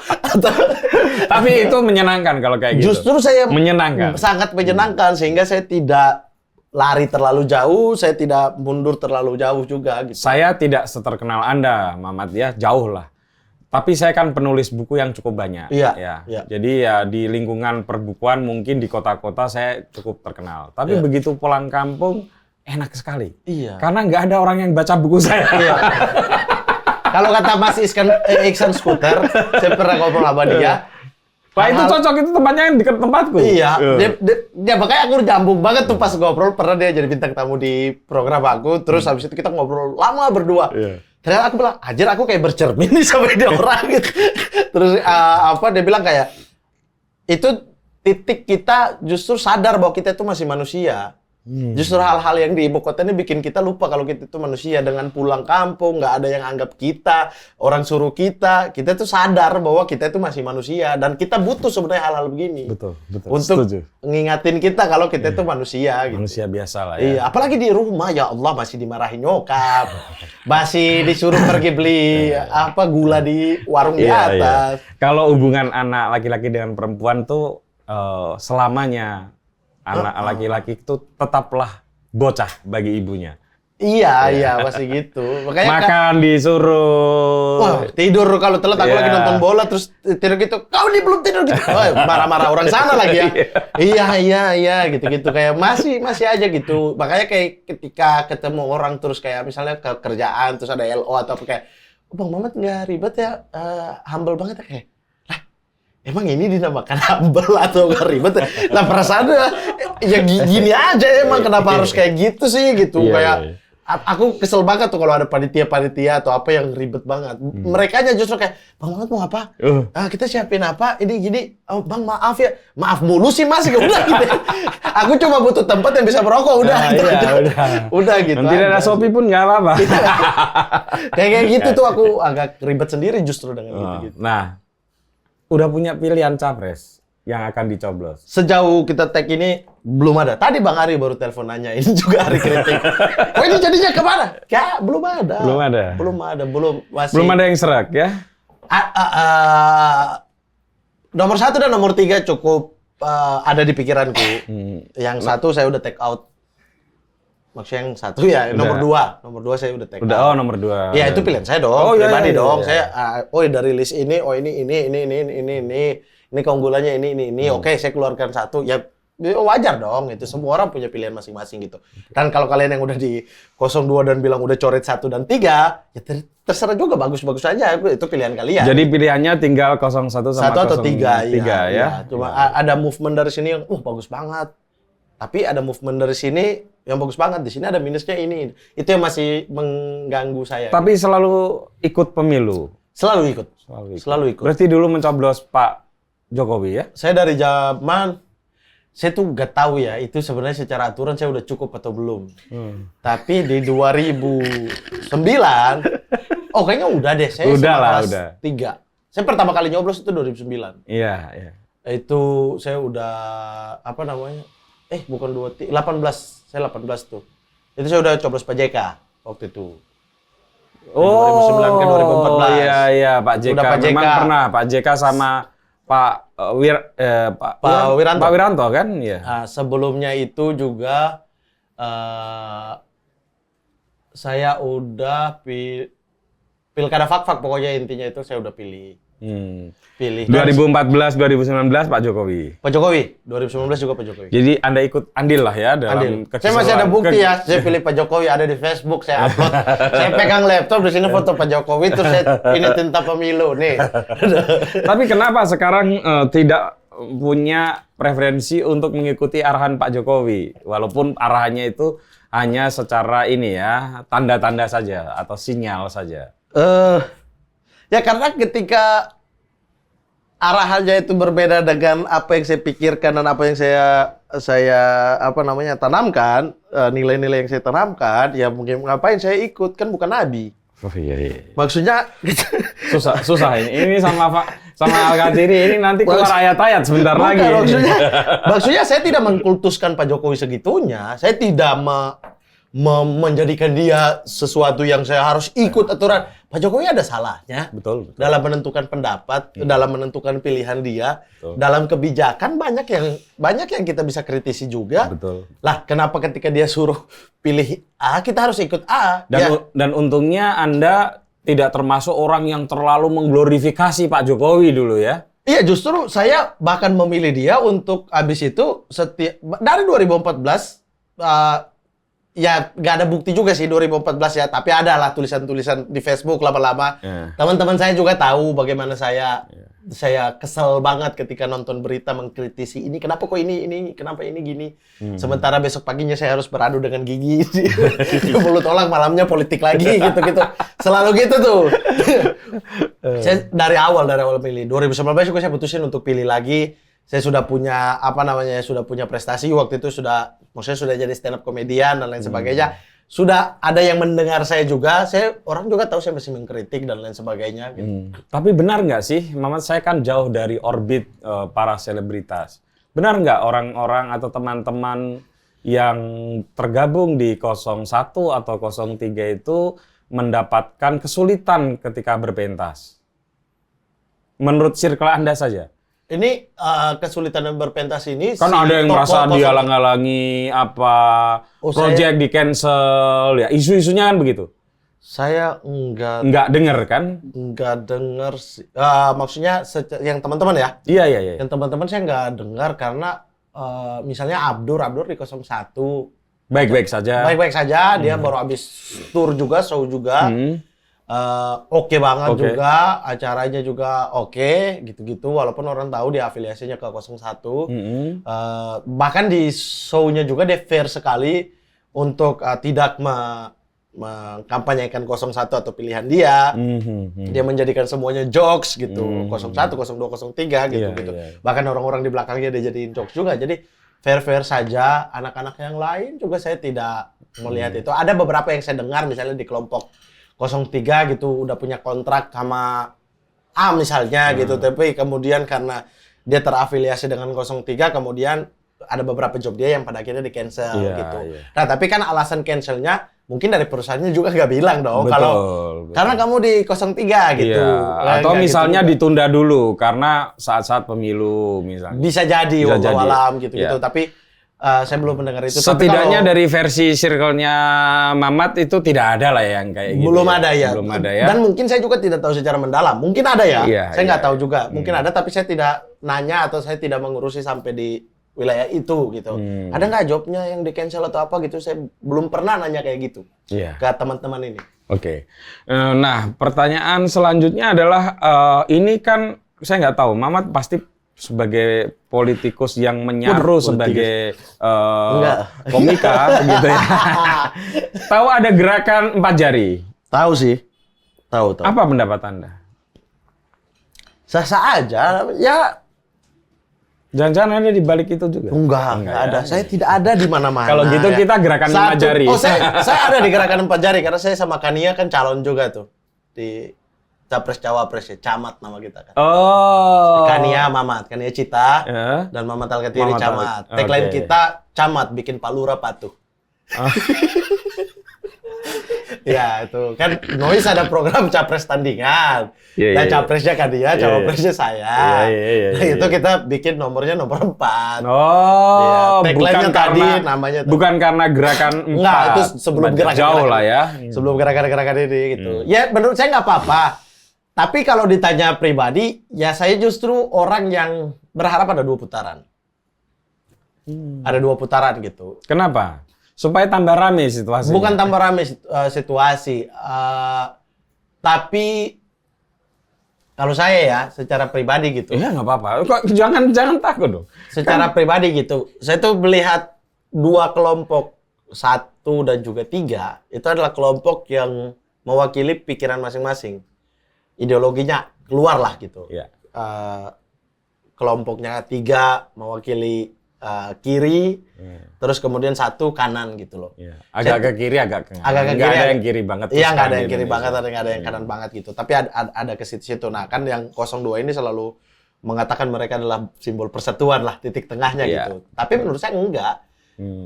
Tapi itu menyenangkan kalau kayak gitu. Justru saya menyenangkan. sangat menyenangkan sehingga saya tidak lari terlalu jauh, saya tidak mundur terlalu jauh juga. Gitu. Saya tidak seterkenal Anda, Mamat ya, jauh lah. Tapi saya kan penulis buku yang cukup banyak. Iya, Ya. iya. Jadi ya di lingkungan perbukuan mungkin di kota-kota saya cukup terkenal. Tapi Iya. begitu pulang kampung enak sekali. Iya. Karena nggak ada orang yang baca buku saya. Iya. Kalau kata Mas Iksan Skuter, saya pernah ngobrol sama dia. Wah itu hal-hal- cocok, itu tempatnya yang dekat tempatku. Iya, dia makanya aku nyambung banget tuh pas ngobrol. Pernah dia jadi bintang tamu di program aku, terus habis itu kita ngobrol lama berdua. Iya. Ternyata aku bilang, anjir aku kayak bercermin nih sama dia orang gitu. Terus dia bilang kayak, itu titik kita justru sadar bahwa kita itu masih manusia. Justru hal-hal yang di ibu kota ini bikin kita lupa kalau kita itu manusia. Dengan pulang kampung, nggak ada yang anggap kita, orang suruh kita tuh sadar bahwa kita itu masih manusia. Dan kita butuh sebenarnya hal-hal begini. Betul. Untuk Setuju. ngingatin kita kalau kita itu manusia gitu. Manusia biasa lah ya. Iya, apalagi di rumah ya Allah masih dimarahin nyokap, masih disuruh pergi beli gula di warung di Iya, iya. atas. Kalau hubungan anak laki-laki dengan perempuan tuh selamanya anak laki-laki itu tetaplah bocah bagi ibunya. Iya, masih gitu. Makanya Makan disuruh. wah, tidur kalau telat aku Iya. lagi nonton bola terus tidur gitu. Kau ini belum tidur gitu. Wah, marah-marah orang sana lagi ya. Iya gitu-gitu kayak masih aja gitu. Makanya kayak ketika ketemu orang terus kayak misalnya ke kerjaan terus ada LO atau apa kayak Bang Mamat nggak ribet ya, humble banget ya kayak. Lah, emang ini dinamakan humble atau nggak ribet? Lah perasaan ya gini aja emang kenapa harus kayak gitu sih gitu Iya, kayak. iya. Aku kesel banget tuh kalau ada panitia atau apa yang ribet banget. Mereka aja justru kayak, Bang Mamat mau apa? Kita siapin apa? Ini gini. Oh, Bang maaf ya. Maaf mulu sih Mas. Udah gitu. Aku cuma butuh tempat yang bisa merokok. Udah. Nah, gitu iya, aja. udah. Udah gitu. Nanti ada aja. Shopee pun nggak apa-apa. Kayak gitu tuh aku agak ribet sendiri justru dengan gitu-gitu. Nah, udah punya pilihan capres yang akan dicoblos. Sejauh kita tag ini belum ada. Tadi Bang Ari baru telepon nanya. Ini juga Ari kritik. Oh ini jadinya kemana? Ya belum ada. Belum masih. Belum ada yang serak ya? Nomor 1 dan nomor 3 cukup ada di pikiranku. Yang satu saya udah take out. Maksudnya yang satu ya, nomor 2. Nomor 2 saya udah take out. Nomor 2. Ya itu pilihan saya dong, iya, pribadi iya, dong. iya. Saya dari list ini, ini keunggulannya ini. Oke, saya keluarkan satu. Ya wajar dong, itu semua orang punya pilihan masing-masing gitu. Dan kalau kalian yang udah di 02 dan bilang udah coret 1 dan 3, ya terserah juga, bagus-bagus aja, itu pilihan kalian. Jadi pilihannya tinggal 01 sama 1 atau 3, ya. Cuma ada movement dari sini yang bagus banget. Tapi ada movement dari sini yang bagus banget. Di sini ada minusnya ini. Itu yang masih mengganggu saya. Tapi selalu ikut pemilu. Selalu ikut. Berarti dulu mencoblos Pak Jokowi ya? Saya dari zaman, saya tuh nggak tahu ya, itu sebenarnya secara aturan saya udah cukup atau belum. Tapi di 2009, kayaknya udah deh, saya Udah lah, kelas udah. 3. Saya pertama kali nyoblos itu 2009. Iya. Itu saya udah, bukan 18, saya 18 tuh. Itu saya udah coblos Pak JK waktu itu. 2009 ke 2014. Iya, Pak JK. Udah Pak JK. Memang pernah Pak JK sama Pak Wiranto. Pak Wiranto kan? Iya. Nah, sebelumnya itu juga saya udah pilkada fak-fak, pokoknya intinya itu saya udah pilih. Pilih. 2014, 2019 Pak Jokowi. Pak Jokowi, 2019 juga Pak Jokowi. Jadi Anda ikut andil lah ya dalam Saya masih ada bukti ya, saya pilih Pak Jokowi, ada di Facebook, saya upload. Saya pegang laptop, di sini foto Pak Jokowi, terus saya ini tentang pemilu nih. Tapi kenapa sekarang tidak punya preferensi untuk mengikuti arahan Pak Jokowi? Walaupun arahannya itu hanya secara ini ya, tanda-tanda saja atau sinyal saja. Ya karena ketika arahannya itu berbeda dengan apa yang saya pikirkan dan apa yang saya tanamkan, nilai-nilai yang saya tanamkan, ya mungkin ngapain saya ikut, kan bukan nabi. Oh iya. Maksudnya Susah ini. Ini sama Al-Qadiri ini nanti keluar ayat-ayat sebentar lagi. Maksudnya saya tidak mengkultuskan Pak Jokowi segitunya. Saya tidak menjadikan dia sesuatu yang saya harus ikut aturan. Pak Jokowi ada salahnya. Betul. Dalam menentukan pendapat, dalam menentukan pilihan dia, dalam kebijakan banyak yang kita bisa kritisi juga. Betul. Lah, kenapa ketika dia suruh pilih A, kita harus ikut A? Dan untungnya Anda tidak termasuk orang yang terlalu mengglorifikasi Pak Jokowi dulu ya. Iya, justru saya bahkan memilih dia untuk habis itu dari 2014 ya nggak ada bukti juga sih 2014 ya, tapi ada lah tulisan-tulisan di Facebook lama-lama. Teman-teman saya juga tahu bagaimana saya kesel banget ketika nonton berita mengkritisi ini, kenapa kok ini, kenapa ini gini. Sementara besok paginya saya harus beradu dengan gigi. Mulut orang malamnya politik lagi gitu-gitu. Selalu gitu tuh. Saya dari awal pilih 2019 juga saya putusin untuk pilih lagi. Saya sudah punya sudah punya prestasi waktu itu, maksudnya sudah jadi stand up komedian dan lain sebagainya. Sudah ada yang mendengar saya juga, orang juga tahu saya masih mengkritik dan lain sebagainya. Gitu. Tapi benar nggak sih, Mamat, saya kan jauh dari orbit para selebritas. Benar nggak orang-orang atau teman-teman yang tergabung di 01 atau 03 itu mendapatkan kesulitan ketika berpentas? Menurut circle Anda saja. Ini kesulitan berpentas ini kan ada yang merasa dihalang-halangi project di cancel ya, isu-isunya kan begitu. Saya enggak dengar kan? Enggak dengar sih. Maksudnya yang teman-teman ya? Iya. Yang teman-teman saya enggak dengar karena misalnya Abdur di 01 baik-baik saja. Baik-baik saja, dia baru habis tour juga, show juga. Oke banget juga, acaranya juga oke, gitu-gitu. Walaupun orang tahu dia afiliasinya ke 01. Bahkan di show-nya juga dia fair sekali untuk tidak mengkampanyekan 01 atau pilihan dia. Dia menjadikan semuanya jokes gitu. 01, 02, 03 gitu-gitu. Bahkan orang-orang di belakangnya dia jadiin jokes juga. Jadi fair-fair saja. Anak-anak yang lain juga saya tidak melihat itu. Ada beberapa yang saya dengar misalnya di kelompok 03 gitu udah punya kontrak sama A misalnya gitu, tapi kemudian karena dia terafiliasi dengan 03 kemudian ada beberapa job dia yang pada akhirnya di cancel gitu. Nah, tapi kan alasan cancelnya mungkin dari perusahaannya juga nggak bilang dong betul. Karena kamu di 03 gitu. Atau misalnya gitu ditunda dulu karena saat-saat pemilu misalnya. Bisa jadi walau gitu-gitu, tapi saya belum mendengar itu. Setidaknya dari versi circle-nya Mamat itu tidak ada lah yang kayak gitu. Belum ada ya. Dan mungkin saya juga tidak tahu secara mendalam. Mungkin ada ya. Saya nggak tahu juga. Mungkin ada, tapi saya tidak nanya atau saya tidak mengurusi sampai di wilayah itu gitu. Ada nggak jobnya yang di cancel atau apa gitu? Saya belum pernah nanya kayak gitu ke teman-teman ini. Oke. Nah, pertanyaan selanjutnya adalah ini kan saya nggak tahu. Mamat pasti sebagai politikus yang menyaru sebagai komika gitu ya. Tahu ada gerakan 4 jari? Tahu sih. Tahu. Apa pendapat Anda? Sah-sah aja. Ya. Jangan-jangan ada di balik itu juga? Enggak ada. Saya tidak ada di mana-mana. Kalau gitu kita gerakan 5 jari. Oh, saya ada di gerakan 4 jari karena saya sama Kania kan calon juga tuh di Capres-Cawapres ya, camat nama kita kan. Kania Mamat, Kania Cita, dan Mamat Al-Qadiri camat. Tagline kita, camat bikin palura patuh. Ya itu, kan Noise ada program Capres tandingan. Dan Capresnya Kania, Cawapresnya saya. Nah itu kita bikin nomornya nomor 4. Tagline-nya tadi namanya. Bukan karena gerakan 4. Enggak, itu sebelum gerakan. Jauh lah ya. Sebelum gerakan-gerakan ini gitu. Ya menurut saya nggak apa-apa. Tapi kalau ditanya pribadi, ya saya justru orang yang berharap ada 2 putaran. Ada 2 putaran gitu. Kenapa? Supaya tambah rame situasi. Bukan tambah rame situasi. Tapi kalau saya ya, secara pribadi gitu. Iya nggak apa-apa. Jangan takut dong. Secara pribadi gitu. Saya tuh melihat 2 kelompok, 1 dan juga 3. Itu adalah kelompok yang mewakili pikiran masing-masing. Ideologinya keluar lah gitu. Kelompoknya 3 mewakili kiri, terus kemudian satu kanan gitu loh. Iya. Agak ke kiri, agak ke kanan. Agak ke Nggak kiri. ada yang kiri banget. Iya, nggak ada di yang kiri Indonesia. banget, nggak ada yang kanan banget gitu. Tapi ada ke situ. Nah, kan yang 02 ini selalu mengatakan mereka adalah simbol persatuan lah, titik tengahnya Iya. gitu. Tapi menurut saya enggak.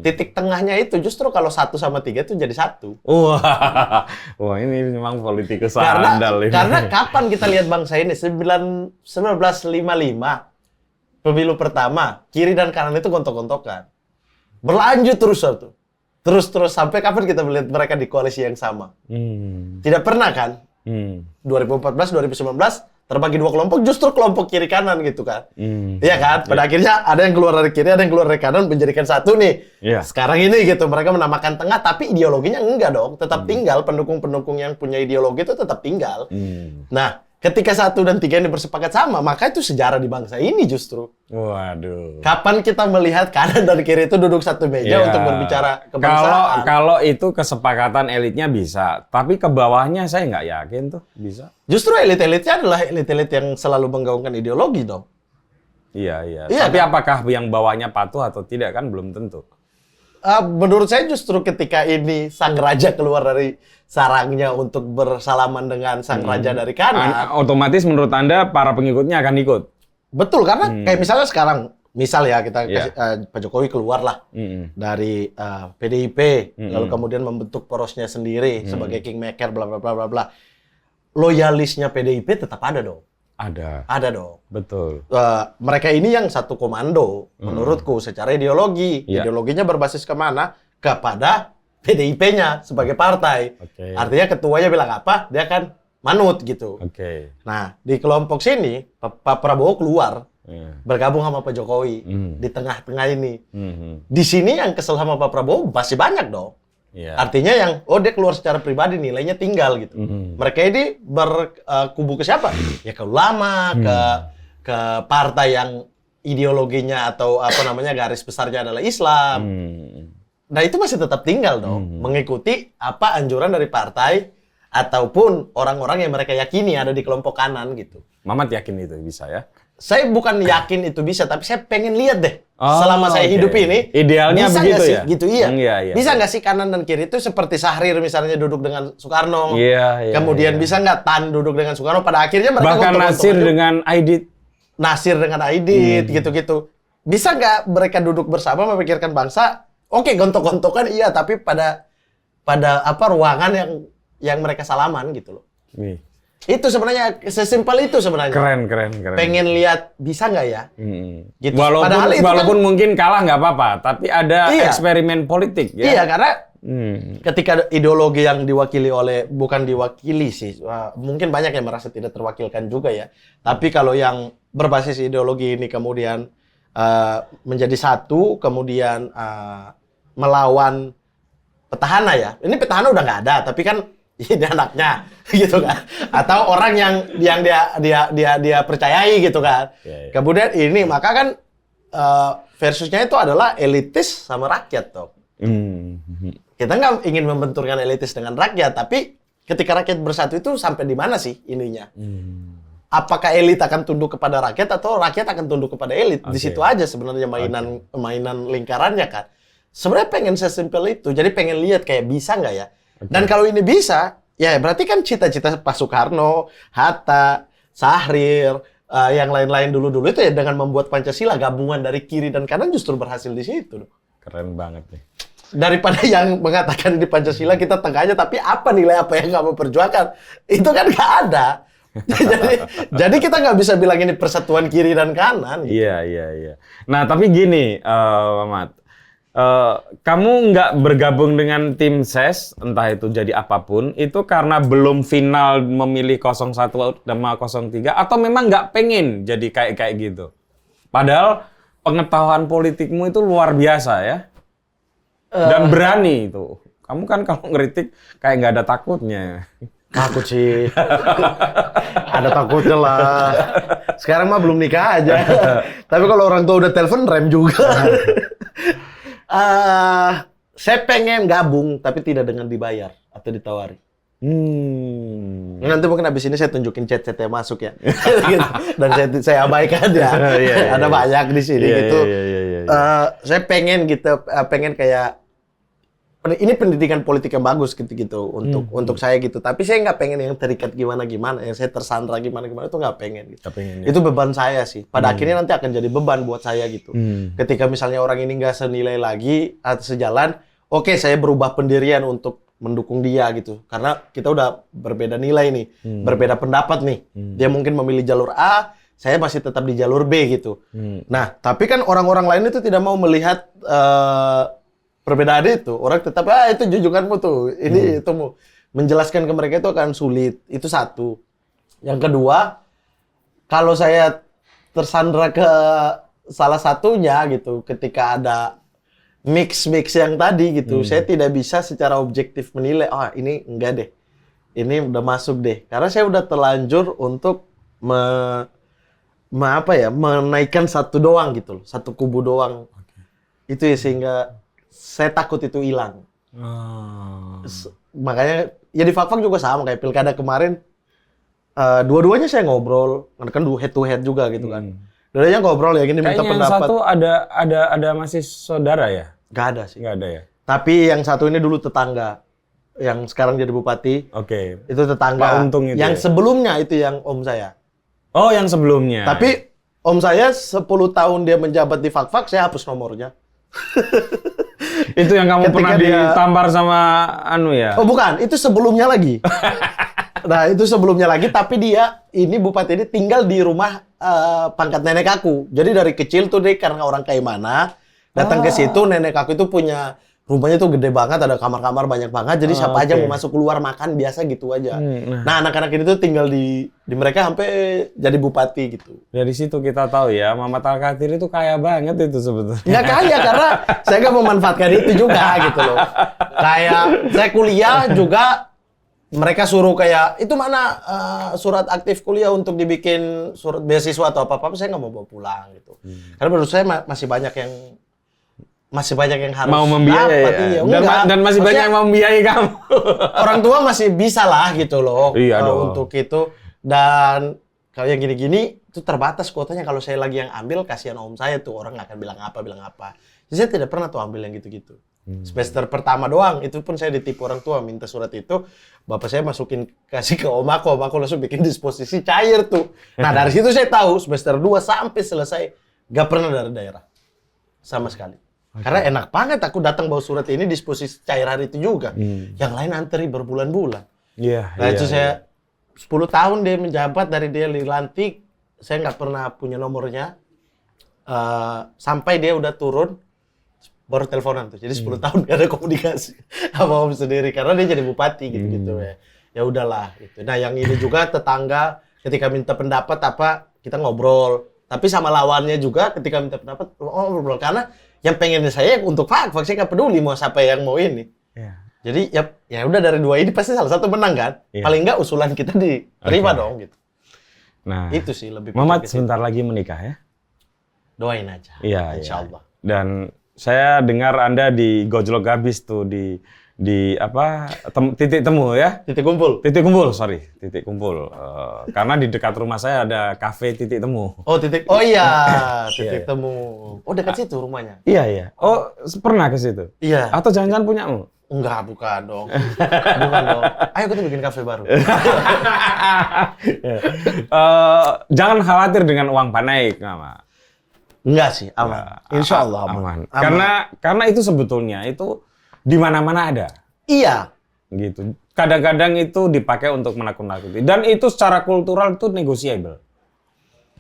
Titik tengahnya itu justru kalau 1 sama 3 itu jadi 1. Wah ini memang politikus Karena andal ini. kapan kita lihat bangsa ini 1955 pemilu pertama kiri dan kanan itu gontok-gontokan. Berlanjut terus tuh. Terus sampai kapan kita melihat mereka di koalisi yang sama? Tidak pernah kan? 2014, 2019 terbagi 2 kelompok, justru kelompok kiri kanan gitu kan. Iya kan? Pada akhirnya ada yang keluar dari kiri, ada yang keluar dari kanan menjadikan satu nih. Iya. Sekarang ini gitu, mereka menamakan tengah, tapi ideologinya enggak dong. Tetap tinggal, pendukung-pendukung yang punya ideologi itu tetap tinggal. Nah, ketika 1 dan 3 ini bersepakat sama, maka itu sejarah di bangsa ini justru. Waduh. Kapan kita melihat kanan dan kiri itu duduk satu meja Iya. untuk berbicara kebangsaan? Kalau itu kesepakatan elitnya bisa, tapi ke bawahnya saya nggak yakin tuh bisa. Justru elit-elitnya adalah elit-elit yang selalu menggaungkan ideologi dong. Iya. Iya, Tapi kan? apakah yang bawahnya patuh atau tidak kan belum tentu. Menurut saya justru ketika ini sang raja keluar dari sarangnya untuk bersalaman dengan sang raja dari kanan. Otomatis menurut Anda para pengikutnya akan ikut. Betul, karena kayak misalnya sekarang, misal ya kita Iya. kasih, Pak Jokowi keluar lah dari PDIP, lalu kemudian membentuk porosnya sendiri sebagai kingmaker, bla bla bla bla bla. Loyalisnya PDIP tetap ada dong. Ada dong. Betul. Mereka ini yang satu komando, menurutku secara ideologi. Iya. Ideologinya berbasis kemana? Kepada PDIP-nya sebagai partai. Oke. Artinya ketuanya bilang apa, dia akan manut gitu. Oke. Nah, di kelompok sini, Pak Prabowo keluar, Iya. bergabung sama Pak Jokowi di tengah-tengah ini. Mhm. Di sini yang kesel sama Pak Prabowo masih banyak dong. Iya. Artinya yang, dia keluar secara pribadi, nilainya tinggal gitu. Mereka ini berkubu ke siapa? Ya ke ulama, ke partai yang ideologinya atau apa namanya garis besarnya adalah Islam. Nah itu masih tetap tinggal dong, mengikuti apa anjuran dari partai ataupun orang-orang yang mereka yakini ada di kelompok kanan gitu. Mamat yakin itu bisa ya? Saya bukan yakin itu bisa, tapi saya pengen lihat deh. Oh, Selama saya oke. hidup ini, Idealnya bisa begitu nggak sih? ya? Gitu, iya. Iya. Bisa nggak sih kanan dan kiri itu seperti Syahrir misalnya duduk dengan Soekarno. Iya. Kemudian bisa nggak Tan duduk dengan Soekarno. Pada akhirnya mereka Bahkan gontok-gontokan Nasir juga. dengan Aidit. Nasir dengan Aidit, gitu-gitu. Bisa nggak mereka duduk bersama memikirkan bangsa? Oke, gontok-gontokan iya, tapi pada apa ruangan yang mereka salaman gitu loh. Nih. Itu sebenarnya sesimpel itu sebenarnya. Keren. Pengen lihat bisa nggak ya? Gitu. Walaupun Padahal itu walaupun mungkin kalah nggak apa-apa, tapi ada Iya. eksperimen politik ya. Iya, karena Hmm. ketika ideologi yang diwakili oleh, bukan diwakili sih, mungkin banyak yang merasa tidak terwakilkan juga ya. Tapi kalau yang berbasis ideologi ini kemudian menjadi satu, kemudian melawan petahana ya. Ini petahana udah nggak ada, tapi kan ini anaknya gitu kan. Atau orang yang dia percayai gitu kan. Iya. Kemudian ini maka kan versusnya itu adalah elitis sama rakyat toh. Kita nggak ingin membenturkan elitis dengan rakyat, tapi ketika rakyat bersatu itu sampai di mana sih ininya? Apakah elit akan tunduk kepada rakyat atau rakyat akan tunduk kepada elit? Di situ aja sebenarnya mainan lingkarannya kan. Sebenarnya pengen sesimpel itu. Jadi pengen lihat kayak bisa nggak ya? Dan kalau ini bisa, ya berarti kan cita-cita Pak Soekarno, Hatta, Syahrir, yang lain-lain dulu-dulu itu ya dengan membuat Pancasila gabungan dari kiri dan kanan justru berhasil di situ. Keren banget nih. Daripada yang mengatakan di Pancasila kita tengahnya, tapi apa nilai apa yang kamu perjuangkan? Itu kan nggak ada. jadi kita nggak bisa bilang ini persatuan kiri dan kanan. Gitu. Iya. Nah, tapi gini, Mamat. Kamu nggak bergabung dengan tim SES, entah itu jadi apapun, itu karena belum final memilih 01 sama 03, atau memang nggak pengen jadi kayak gitu? Padahal pengetahuan politikmu itu luar biasa ya. Dan berani itu. Kamu kan kalau ngeritik kayak nggak ada takutnya. Takut sih. Ada takutnya lah. Sekarang mah belum nikah aja. Tapi kalau orang tua udah telepon, rem juga. Saya pengen gabung, tapi tidak dengan dibayar atau ditawari. Nanti mungkin abis ini saya tunjukin chat-chat yang masuk ya. Gitu. Dan saya abaikan ya. Ada banyak di sini gitu. Saya pengen gitu, pengen kayak ini pendidikan politik yang bagus gitu untuk saya gitu. Tapi saya nggak pengen yang terikat gimana, yang saya tersandra gimana itu nggak pengen gitu. Itu beban saya sih. Pada akhirnya nanti akan jadi beban buat saya gitu. Ketika misalnya orang ini nggak senilai lagi atau sejalan, oke, saya berubah pendirian untuk mendukung dia gitu. Karena kita udah berbeda nilai nih, berbeda pendapat nih. Dia mungkin memilih jalur A, saya masih tetap di jalur B gitu. Nah, tapi kan orang-orang lain itu tidak mau melihat perbedaan itu. Orang tetap, itu junjunganmu tuh, ini itu mu. Menjelaskan ke mereka itu akan sulit. Itu satu. Yang kedua, kalau saya tersandra ke salah satunya gitu, ketika ada mix yang tadi gitu, saya tidak bisa secara objektif menilai, ini enggak deh, ini udah masuk deh, karena saya udah terlanjur untuk menaikkan satu doang gitu, satu kubu doang, itu ya, sehingga saya takut itu hilang. Makanya ya di Fakfak juga sama kayak pilkada kemarin, dua-duanya saya ngobrol, kan head to head juga gitu kan. Dua-duanya ngobrol ya gini, minta pendapat. Yang satu ada masih saudara ya? Gak ada sih. Gak ada ya? Tapi yang satu ini dulu tetangga. Yang sekarang jadi bupati. Oke. Itu tetangga. Pak Untung itu yang ya? sebelumnya itu yang om saya. Oh, yang sebelumnya. Tapi om saya 10 tahun dia menjabat di Fakfak, saya hapus nomornya. Itu yang kamu pernah ditampar sama anu ya? Oh bukan, itu sebelumnya lagi. Nah itu sebelumnya lagi, tapi dia, ini bupati ini tinggal di rumah pangkat nenek aku. Jadi dari kecil tuh dia karena orang Kaimana, datang ke situ, nenek aku itu punya, rumahnya tuh gede banget, ada kamar-kamar banyak banget, jadi siapa aja mau masuk keluar makan, biasa gitu aja. Nah anak-anak ini tuh tinggal di mereka sampai jadi bupati gitu. Dari situ kita tahu ya, Mamat Al-Kathir itu kaya banget itu sebetulnya. Nggak kaya, karena saya nggak memanfaatkan itu juga gitu loh. Kayak saya kuliah juga, mereka suruh kayak, itu mana surat aktif kuliah untuk dibikin surat beasiswa atau apa-apa, saya nggak mau bawa pulang gitu. Karena menurut saya masih banyak yang harus mau membiayai ya? Dan masih banyak yang mau membiayai kamu. Orang tua masih bisa lah gitu loh. Iya untuk itu. Dan kalau yang gini-gini itu terbatas kuotanya. Kalau saya lagi yang ambil, kasihan om saya tuh, orang nggak akan bilang apa. Jadi saya tidak pernah tuh ambil yang gitu-gitu. Semester pertama doang, itu pun saya ditipu orang tua, minta surat itu, bapak saya kasih ke om aku langsung bikin disposisi cair tuh. Nah dari situ saya tahu, semester 2 sampai selesai, gak pernah dari daerah. Sama sekali. Karena enak banget aku datang bawa surat ini, disposisi cair hari itu juga. Yang lain antri berbulan-bulan. Nah itu saya, 10 tahun dia menjabat, dari dia dilantik, saya nggak pernah punya nomornya. Sampai dia udah turun, baru teleponan tuh. Jadi 10 tahun gak ada komunikasi sama om sendiri, karena dia jadi bupati gitu ya. Ya udahlah gitu. Nah, yang ini juga tetangga ketika minta pendapat kita ngobrol. Tapi sama lawannya juga ketika minta pendapat ngobrol, karena yang pengennya saya untuk Fakfak, saya nggak peduli mau siapa yang mau ini. Jadi ya udah, dari dua ini pasti salah satu menang kan. Paling nggak usulan kita diterima dong gitu. Nah, itu sih lebih. Mamat sebentar lagi menikah ya? Doain aja. Iya, insyaallah. Dan saya dengar Anda di Gojlok habis tuh di titik temu ya? Titik kumpul. Titik kumpul. Karena di dekat rumah saya ada kafe titik temu. Oh iya, titik temu. Oh dekat situ rumahnya? Iya. Oh pernah ke situ? Iya. Atau jangan-jangan punyamu? Enggak, bukan dong. Bukan dong. Ayo kita bikin kafe baru. Jangan khawatir dengan uang naik, Mama. Enggak sih, aman. Insya Allah aman. Karena itu sebetulnya itu di mana-mana ada. Iya. Gitu. Kadang-kadang itu dipakai untuk menakut-nakuti. Dan itu secara kultural itu negotiable.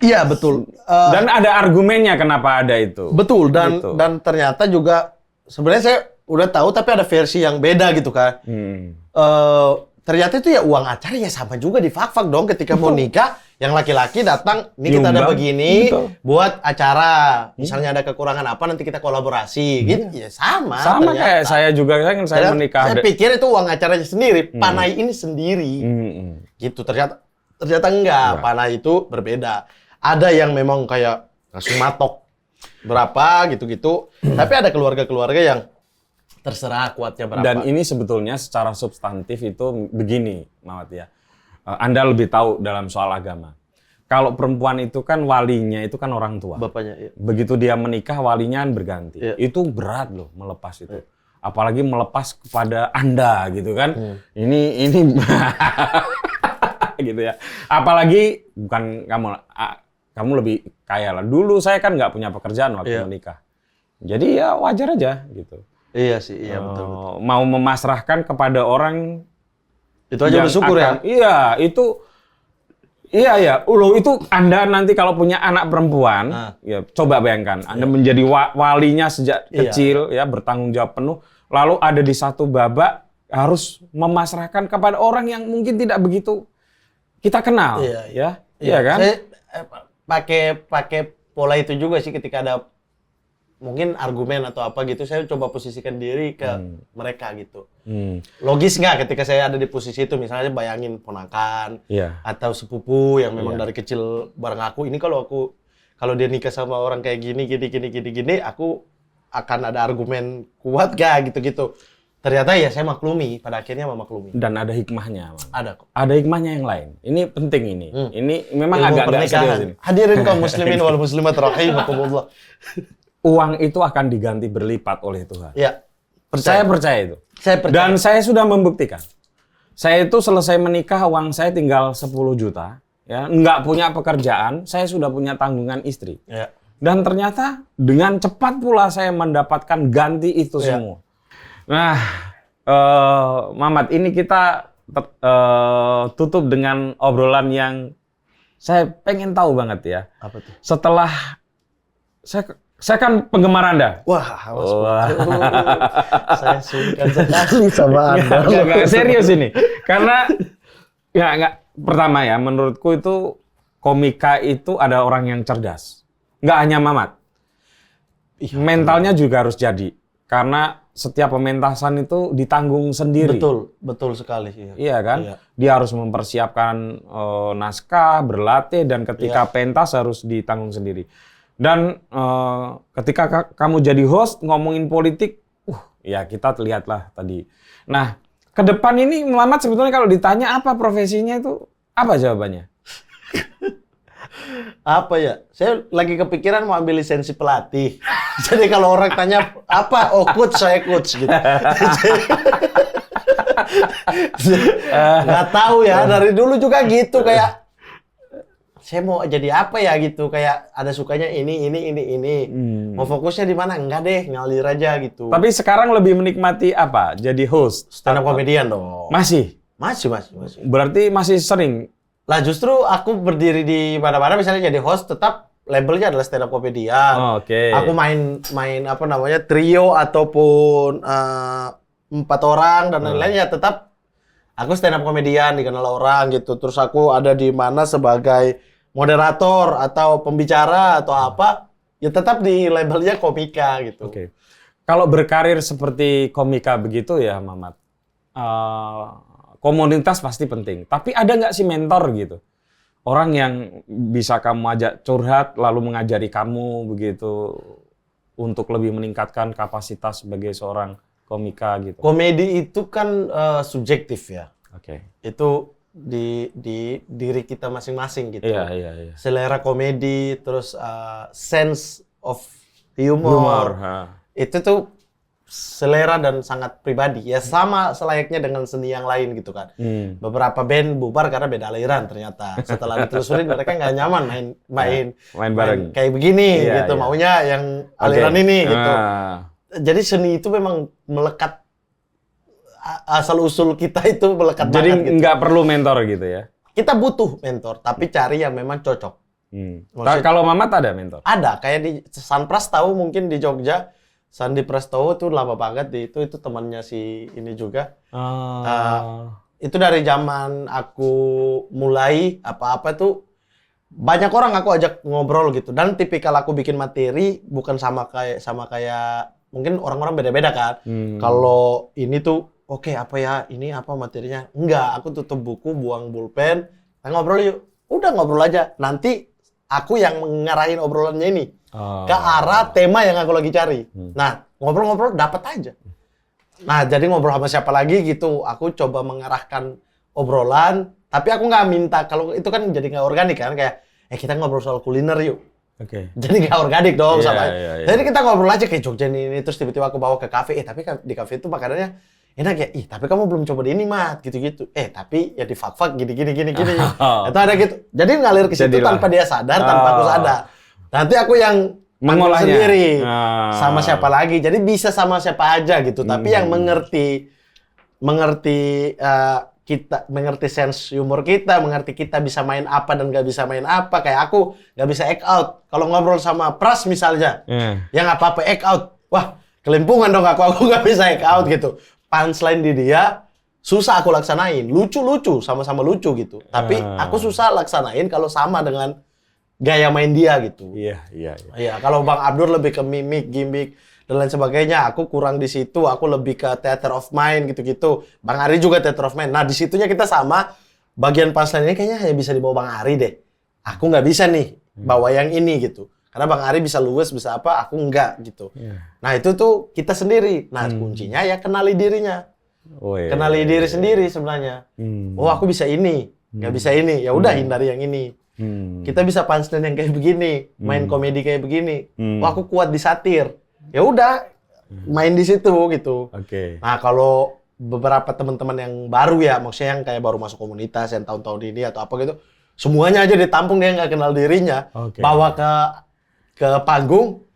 Iya, betul. Dan ada argumennya kenapa ada itu. Betul, dan ternyata juga sebenarnya saya udah tahu, tapi ada versi yang beda gitu kan. Ternyata itu ya uang acara ya sama juga di Fakfak dong, ketika mau nikah, yang laki-laki datang, ini kita ada begini, buat acara. Misalnya ada kekurangan apa, nanti kita kolaborasi. Gitu. Ya sama. Sama ternyata. Kayak saya juga kan saya menikah. Saya pikir itu uang acaranya sendiri, panai ini sendiri. Gitu, ternyata enggak. Panai itu berbeda. Ada yang memang kayak langsung matok berapa gitu-gitu. Tapi ada keluarga-keluarga yang Terserah kuatnya berapa. Dan ini sebetulnya secara substantif itu begini, Mamat ya. Anda lebih tahu dalam soal agama. Kalau perempuan itu kan walinya itu kan orang tua. Bapaknya, iya. Begitu dia menikah walinya kan berganti. Iya. Itu berat loh melepas itu. Apalagi melepas kepada Anda gitu kan. Ini gitu ya. Apalagi bukan kamu lebih kaya lah. Dulu saya kan nggak punya pekerjaan waktu menikah. Jadi ya wajar aja gitu. Iya sih, iya betul. Mau memasrahkan kepada orang Itu aja bersyukur ya. Iya, itu iya. Loh itu Anda nanti kalau punya anak perempuan, ya coba bayangkan Anda menjadi walinya sejak kecil ya, bertanggung jawab penuh, lalu ada di satu babak harus memasrahkan kepada orang yang mungkin tidak begitu kita kenal, ya. Iya kan? Saya pakai pola itu juga sih ketika ada mungkin argumen atau apa gitu, saya coba posisikan diri ke mereka gitu. Logis nggak ketika saya ada di posisi itu, misalnya bayangin ponakan atau sepupu yang memang dari kecil bareng aku, ini kalau dia nikah sama orang kayak gini, aku akan ada argumen kuat gak gitu-gitu. Ternyata ya saya maklumi, pada akhirnya memaklumi. Dan ada hikmahnya, Bang. Ada kok. Ada hikmahnya yang lain. Ini penting ini. Ini memang Ilmu agak serius ini. Hadirin kaum muslimin wal muslimat rahimakumullah. Uang itu akan diganti berlipat oleh Tuhan. Ya, Saya percaya itu. Saya percaya. Dan saya sudah membuktikan. Saya itu selesai menikah, uang saya tinggal 10 juta. Ya, nggak punya pekerjaan, saya sudah punya tanggungan istri. Ya. Dan ternyata dengan cepat pula saya mendapatkan ganti itu semua. Nah, Mamat, ini kita tutup dengan obrolan yang saya pengen tahu banget ya. Apa tuh? Setelah saya kan penggemar Anda. Wah, saya sungkan sekali sama Anda. Nggak, serius ini. Karena nggak pertama ya, menurutku itu komika itu ada orang yang cerdas. Nggak hanya Mamat. Mentalnya juga harus jadi. Karena setiap pementasan itu ditanggung sendiri. Betul sekali. Iya kan? Iya. Dia harus mempersiapkan naskah, berlatih, dan ketika pentas harus ditanggung sendiri. Dan ketika kamu jadi host ngomongin politik, ya kita lihatlah tadi. Nah, ke depan ini Muhammad sebetulnya kalau ditanya apa profesinya itu, apa jawabannya? Apa ya? Saya lagi kepikiran mau ambil lisensi pelatih. Jadi kalau orang tanya apa, coach, saya coach gitu. Nggak tahu ya, dari dulu juga gitu kayak saya mau jadi apa ya gitu, kayak ada sukanya ini. Mau fokusnya di mana? Enggak deh, ngalir aja gitu. Tapi sekarang lebih menikmati apa? Jadi host, stand up comedian dong. Masih. Berarti masih sering. Lah justru aku berdiri di mana-mana misalnya jadi host, tetap labelnya adalah stand up comedian. Oke. Aku main apa namanya trio ataupun 4 orang dan lain-lain ya tetap aku stand up comedian, dikenal orang gitu. Terus aku ada di mana sebagai moderator atau pembicara atau apa, ya tetap di labelnya komika gitu. Oke. Kalau berkarir seperti komika begitu ya, Mamat, komunitas pasti penting. Tapi ada nggak sih mentor gitu? Orang yang bisa kamu ajak curhat, lalu mengajari kamu begitu untuk lebih meningkatkan kapasitas sebagai seorang komika gitu. Komedi itu kan subjektif ya. Oke. Itu di diri kita masing-masing gitu. Iya. Selera komedi, terus sense of humor. Itu tuh selera dan sangat pribadi. Ya sama selayaknya dengan seni yang lain gitu kan. Beberapa band bubar karena beda aliran ternyata. Setelah ditelusurin mereka nggak nyaman main bareng. Kayak begini gitu. Maunya yang aliran ini gitu. Jadi seni itu memang melekat, asal usul kita itu melekat jadi banget. Jadi nggak perlu mentor gitu ya? Kita butuh mentor, tapi cari yang memang cocok. Kalau Mamat ada mentor? Ada, kayak di Sanpras tahu mungkin di Jogja, Sandi Prastowo tuh lama banget itu temannya si ini juga. Itu dari zaman aku mulai apa-apa tuh banyak orang aku ajak ngobrol gitu. Dan tipikal aku bikin materi bukan sama kayak mungkin orang-orang beda-beda kan. Kalau ini tuh oke, apa ya? Ini apa materinya? Enggak, aku tutup buku, buang pulpen, ngobrol yuk. Udah ngobrol aja. Nanti aku yang ngarahin obrolannya ini ke arah tema yang aku lagi cari. Nah, ngobrol-ngobrol dapat aja. Nah, jadi ngobrol sama siapa lagi gitu, aku coba mengarahkan obrolan, tapi aku nggak minta, kalau itu kan jadi nggak organik kan, kayak, kita ngobrol soal kuliner yuk. Oke. Jadi nggak organik dong Iya, sama. iya, iya. Jadi kita ngobrol aja kayak Jogja ini, terus tiba-tiba aku bawa ke kafe, tapi di kafe itu makanannya enak ya, tapi kamu belum coba di ini, Mat, gitu-gitu. Tapi ya di fak-fak gini. Itu ada gitu. Jadi ngalir ke situ Jadilah. tanpa dia sadar, tanpa aku sadar. Nanti aku yang Mengolahnya. sendiri. Ah. Sama siapa lagi. Jadi bisa sama siapa aja gitu. Tapi yang mengerti kita, mengerti sense humor kita, mengerti kita bisa main apa dan nggak bisa main apa. Kayak aku nggak bisa act out. Kalau ngobrol sama Pras misalnya, ya nggak apa-apa act out. Wah, kelimpungan dong aku nggak bisa act out gitu. Punchline di dia susah aku laksanain. Lucu-lucu, sama-sama lucu gitu. Tapi aku susah laksanain kalau sama dengan gaya main dia gitu. Iya. Iya, kalau Bang Abdur lebih ke mimik, gimmick, dan lain sebagainya. Aku kurang di situ, aku lebih ke theater of mind gitu-gitu. Bang Ari juga theater of mind. Nah, di situnya kita sama. Bagian punchline ini kayaknya hanya bisa dibawa Bang Ari deh. Aku nggak bisa nih bawa yang ini gitu. Karena Bang Ari bisa luwes, bisa apa, aku enggak gitu. Nah, itu tuh kita sendiri. Nah, kuncinya ya kenali dirinya. Oh, iya. Kenali diri sendiri sebenarnya. Oh, aku bisa ini, nggak bisa ini. Ya udah hindari yang ini. Kita bisa punchline yang kayak begini, main komedi kayak begini. Oh, aku kuat di satir. Ya udah, main di situ gitu. Oke. Nah, kalau beberapa teman-teman yang baru ya, maksudnya yang kayak baru masuk komunitas yang tahun-tahun ini atau apa gitu, semuanya aja ditampung, dia nggak kenal dirinya. Oke. Bawa ke panggung,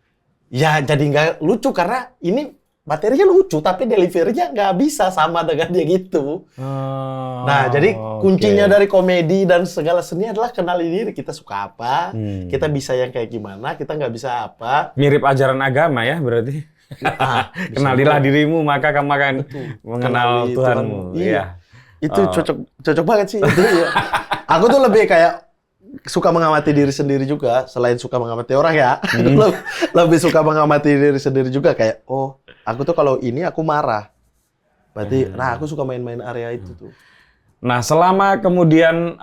ya jadi nggak lucu karena ini materinya lucu, tapi delivery-nya nggak bisa sama dengan dia gitu. Nah, jadi kuncinya dari komedi dan segala seni adalah kenali diri. Kita suka apa, kita bisa yang kayak gimana, kita nggak bisa apa. Mirip ajaran agama ya berarti. Kenalilah dirimu maka kamu akan mengenal Kenali Tuhanmu. Iya. Itu Oh. cocok banget sih. Itu, ya. Aku tuh lebih kayak suka mengamati diri sendiri juga, selain suka mengamati orang ya. Lebih suka mengamati diri sendiri juga, kayak, oh, aku tuh kalau ini aku marah. Berarti, nah aku suka main-main area itu tuh. Nah, selama kemudian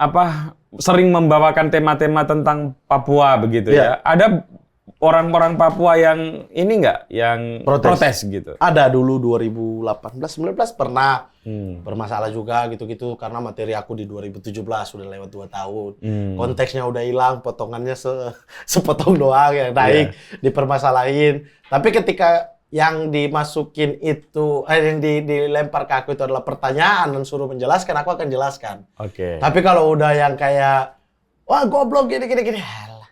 sering membawakan tema-tema tentang Papua begitu ya. Ada orang-orang Papua yang ini nggak, yang protes gitu. Ada dulu 2018-19 pernah bermasalah juga gitu-gitu karena materi aku di 2017 sudah lewat 2 tahun. Konteksnya udah hilang, potongannya sepotong doang yang naik, dipermasalahin. Tapi ketika yang dimasukin itu, yang dilempar ke aku itu adalah pertanyaan dan suruh menjelaskan, aku akan jelaskan. Oke. Tapi kalau udah yang kayak, wah goblok gini, alah,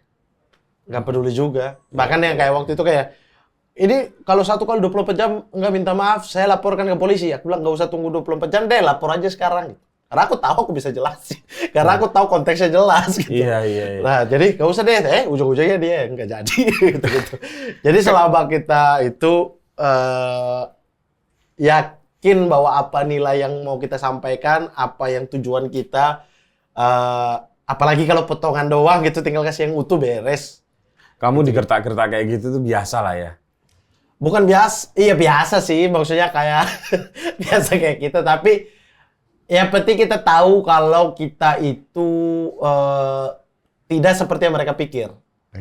nggak peduli juga. Bahkan yang kayak waktu itu kayak, ini kalau 1 kali 24 jam nggak minta maaf, saya laporkan ke polisi. Aku bilang nggak usah tunggu 24 jam deh, lapor aja sekarang. Karena aku tahu aku bisa jelasin. Karena aku tahu konteksnya jelas gitu. Iya. Nah, jadi nggak usah deh, ujung-ujungnya dia nggak jadi gitu. Jadi selama kita itu yakin bahwa apa nilai yang mau kita sampaikan, apa yang tujuan kita, apalagi kalau potongan doang gitu, tinggal kasih yang utuh beres. Kamu digertak-gertak kayak gitu tuh biasa lah ya. Bukan biasa, iya biasa sih, maksudnya kayak biasa kayak kita, tapi yang penting kita tahu kalau kita itu tidak seperti yang mereka pikir.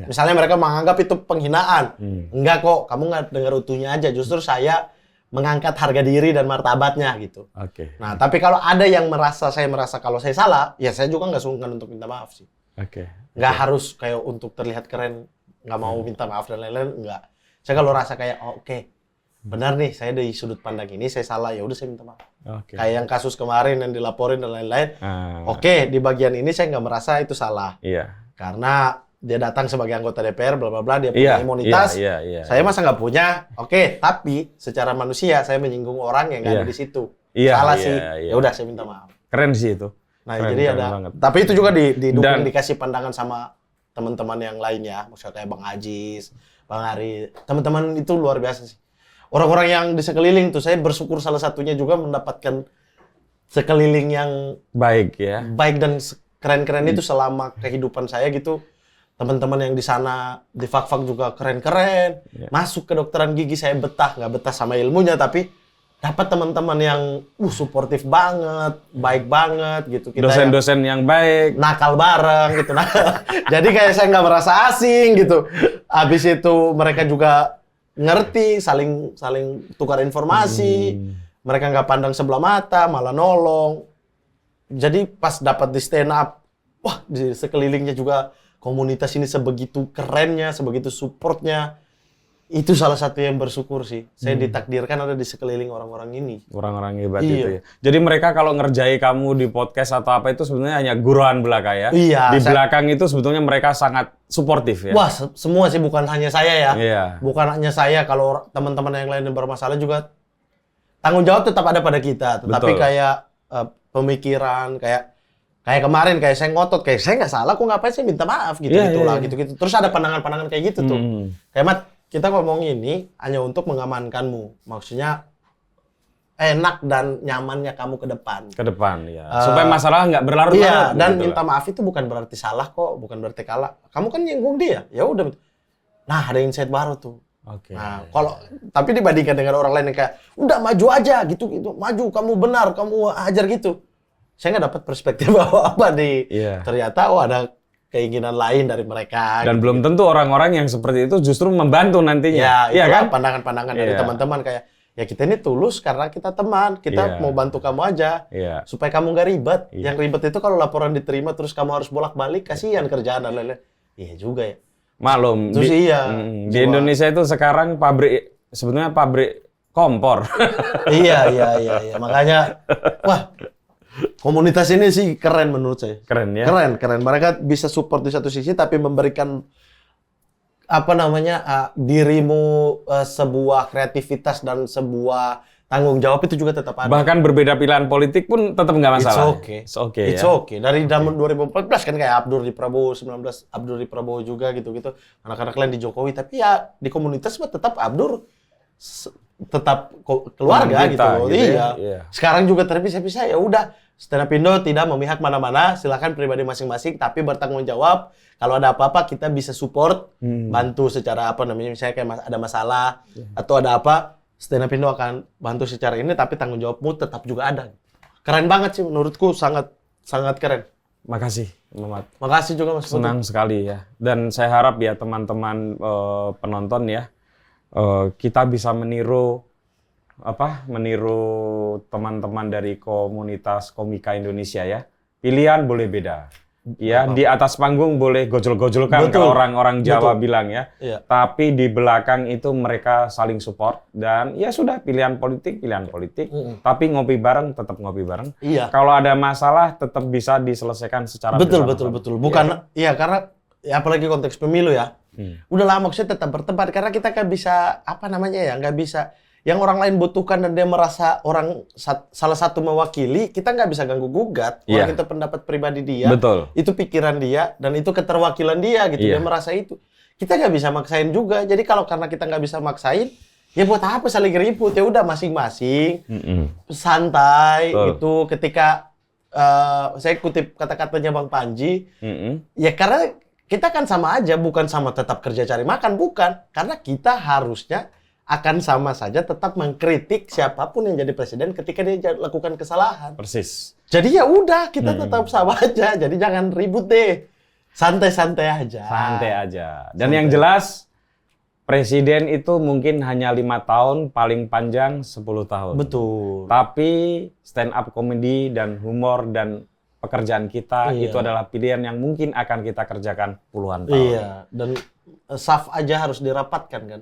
Misalnya mereka menganggap itu penghinaan. Enggak kok, kamu nggak dengar utuhnya aja. Justru saya mengangkat harga diri dan martabatnya gitu. Oke. Nah, tapi kalau ada yang saya merasa kalau saya salah, ya saya juga nggak sungkan untuk minta maaf sih. Oke. Nggak harus kayak untuk terlihat keren, nggak mau minta maaf dan lain-lain, enggak. Saya kalau rasa kayak, oh, oke, benar nih, saya dari sudut pandang ini, saya salah, ya udah saya minta maaf. Oke. Kayak yang kasus kemarin yang dilaporin dan lain-lain. Ah. Oke, di bagian ini saya nggak merasa itu salah. Iya. Karena dia datang sebagai anggota DPR, bla bla bla, dia punya imunitas. Iya. Saya masa nggak punya. Oke, tapi secara manusia saya menyinggung orang yang nggak ada di situ. Iya, Salah iya, sih. iya. Ya udah saya minta maaf. Keren sih itu. Nah, Keren, jadi keren ada. banget. Tapi itu juga didukung, Dan- dikasih pandangan sama teman-teman yang lainnya, maksudnya kayak Bang Ajis, Bang Ari. Teman-teman itu luar biasa sih. Orang-orang yang di sekeliling tuh, saya bersyukur salah satunya juga mendapatkan sekeliling yang Baik ya. baik dan keren-keren itu selama kehidupan saya gitu. Teman-teman yang di sana di Fak-Fak juga keren-keren. Masuk ke kedokteran gigi saya nggak betah sama ilmunya, tapi dapat teman-teman yang suportif banget, baik banget gitu. Kita yang Dosen-dosen yang baik. nakal bareng gitu. Nah, jadi kayak saya nggak merasa asing gitu. Habis itu mereka juga ngerti, saling tukar informasi. mereka nggak pandang sebelah mata, malah nolong. Jadi pas dapat di stand up, wah di sekelilingnya juga komunitas ini sebegitu kerennya, sebegitu supportnya. Itu salah satu yang bersyukur sih. Saya ditakdirkan ada di sekeliling orang-orang ini. Orang-orang hebat itu ya. Jadi mereka kalau ngerjai kamu di podcast atau apa itu sebenarnya hanya guruan belaka ya. Iya. Di belakang itu sebetulnya mereka sangat suportif ya. Wah, semua sih, bukan hanya saya ya. Iya. Bukan hanya saya, kalau teman-teman yang lain yang bermasalah juga tanggung jawab tetap ada pada kita. Tetapi Betul. kayak pemikiran, kayak kemarin kayak saya ngotot, kayak saya nggak salah, kok ngapain saya minta maaf gitu-gitulah, gitu-gitu. Terus ada pandangan-pandangan kayak gitu tuh. Kayak Mat, kita ngomong ini hanya untuk mengamankanmu. Maksudnya enak dan nyamannya kamu ke depan. Ke depan ya. Supaya masalah nggak berlarut-larut. Iya, dan gitu minta lah. maaf itu bukan berarti salah kok, bukan berarti kalah. Kamu kan nyinggung dia, ya udah. Nah, ada insight baru tuh. Oke. Nah, tapi dibandingkan dengan orang lain yang kayak udah maju aja gitu, maju, kamu benar, kamu hajar gitu. Saya nggak dapat perspektif apa di. Iya. Ternyata ada keinginan lain dari mereka. Dan gitu. belum tentu orang-orang yang seperti itu justru membantu nantinya. Ya, Iya itulah kan? pandangan-pandangan dari Iya. teman-teman kayak ya kita ini tulus karena kita teman, kita Iya. mau bantu kamu aja. Iya. Supaya kamu nggak ribet. Iya. Yang ribet itu kalau laporan diterima terus kamu harus bolak-balik, kasihan kerjaan dan lain-lain. Iya juga ya. Maklum. Terus iya. Di Indonesia itu sekarang sebetulnya pabrik kompor. Iya. Makanya, wah, komunitas ini sih keren menurut saya. Keren ya. Keren. Mereka bisa support di satu sisi, tapi memberikan dirimu sebuah kreativitas dan sebuah tanggung jawab itu juga tetap ada. Bahkan berbeda pilihan politik pun tetap nggak masalah. It's okay It's ya. okay. Dari zaman 2014 kan kayak Abdur di Prabowo, 19 Abdur di Prabowo juga gitu-gitu. Anak-anak lain di Jokowi, tapi ya di komunitas mah tetap Abdur tetap keluarga Teman gitu. kita, gitu ya. Iya. Iya. Sekarang juga terpisah-pisah, ya udah. Stand Up Indo tidak memihak mana-mana, silakan pribadi masing-masing, tapi bertanggung jawab. Kalau ada apa-apa kita bisa support, bantu secara misalnya kayak ada masalah atau ada apa, Stand Up Indo akan bantu secara ini, tapi tanggung jawabmu tetap juga ada. Keren banget sih menurutku, sangat keren. Makasih, Muhammad. Makasih juga Mas Putu. Senang sekali ya. Dan saya harap ya teman-teman penonton ya, kita bisa meniru teman-teman dari komunitas komika Indonesia ya. Pilihan boleh beda. Ya, di atas panggung boleh gojol-gojolkan kalau orang-orang Jawa bilang ya. Iya. Tapi di belakang itu mereka saling support dan ya sudah pilihan politik. Tapi ngopi bareng tetap ngopi bareng. Iya. Kalau ada masalah tetap bisa diselesaikan secara bersama-sama. Betul. Bukan, iya karena ya apalagi konteks pemilu ya. Udah lama maksudnya tetap bertempat karena kita kan bisa nggak bisa yang orang lain butuhkan dan dia merasa salah satu mewakili, kita nggak bisa ganggu gugat. Orang itu pendapat pribadi dia, Betul. itu pikiran dia dan itu keterwakilan dia gitu. Iya. Dia merasa itu. Kita nggak bisa maksain juga. Jadi karena kita nggak bisa maksain, ya buat apa saling ribut? Ya udah masing-masing, santai. Betul. Itu ketika saya kutip kata-katanya Bang Panji, ya karena kita kan sama aja, bukan sama tetap kerja cari makan, bukan. Karena kita harusnya akan sama saja tetap mengkritik siapapun yang jadi presiden ketika dia lakukan kesalahan. Persis. Jadi ya udah, kita tetap sama aja. Jadi jangan ribut deh. Santai-santai aja. Santai aja. Dan yang jelas, presiden itu mungkin hanya 5 tahun, paling panjang 10 tahun. Betul. Tapi stand up comedy dan humor dan pekerjaan kita itu adalah pilihan yang mungkin akan kita kerjakan puluhan tahun. Iya, dan saf aja harus dirapatkan kan.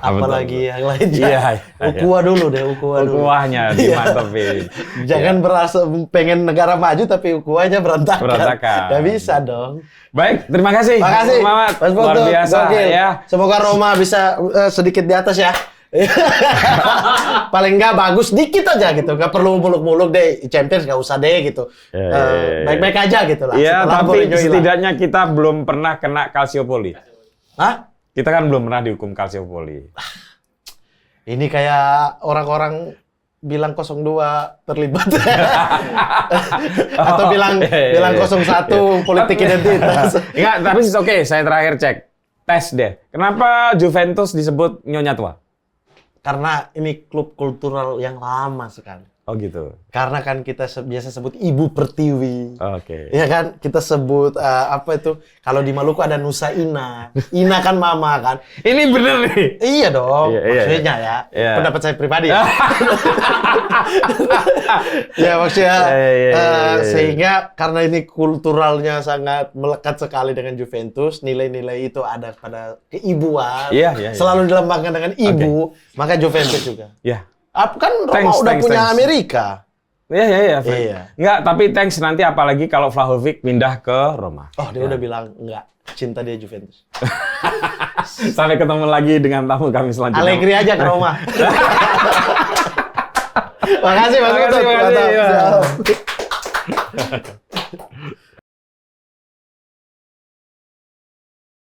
Apalagi yang lainnya. Iya. Ukhuwah dulu deh, ukhuwah dulu. Ukhuwahnya dimantepin. Jangan berasa pengen negara maju tapi ukhuwahnya berantakan. Gak bisa dong. Baik, terima kasih. Makasih. Muhammad. Mas Luar Putu, biasa gokil. ya. Semoga Roma bisa sedikit di atas ya. Paling nggak bagus dikit aja gitu, nggak perlu muluk-muluk deh, Champions nggak usah deh gitu, baik-baik aja gitu lah. Iya, Setelah tapi Mourinho hilang. setidaknya kita belum pernah kena kalsiopoli. Hah? Kita kan belum pernah dihukum kalsiopoli. Ini kayak orang-orang bilang 02 terlibat atau bilang 01 politik identitas. Enggak, tapi oke, saya terakhir cek. Tes deh. Kenapa Juventus disebut Nyonya Tua? Karena ini klub kultural yang lama sekali. Oh gitu. Karena kan kita biasa sebut Ibu Pertiwi. Oke. Iya kan, kita sebut apa itu? Kalau di Maluku ada Nusa Ina. Ina kan mama kan. Ini bener nih. Iya dong, Iya, maksudnya ya. Iya. Pendapat saya pribadi ya. Ya maksudnya Iya. sehingga karena ini kulturalnya sangat melekat sekali dengan Juventus, nilai-nilai itu ada pada keibuan. Iya. Selalu dilambangkan dengan ibu, maka Juventus juga. Ya. Kan Roma udah punya thanks. Amerika. Iya. Iya. Enggak, tapi thanks nanti apalagi kalau Vlahovic pindah ke Roma. Oh, dia udah bilang enggak, cinta dia Juventus. Sampai ketemu lagi dengan tamu kami selanjutnya. Allegri aja ke Roma. Makasih Mas Makasih, Utut. makasih, Mantap. ya. Siap.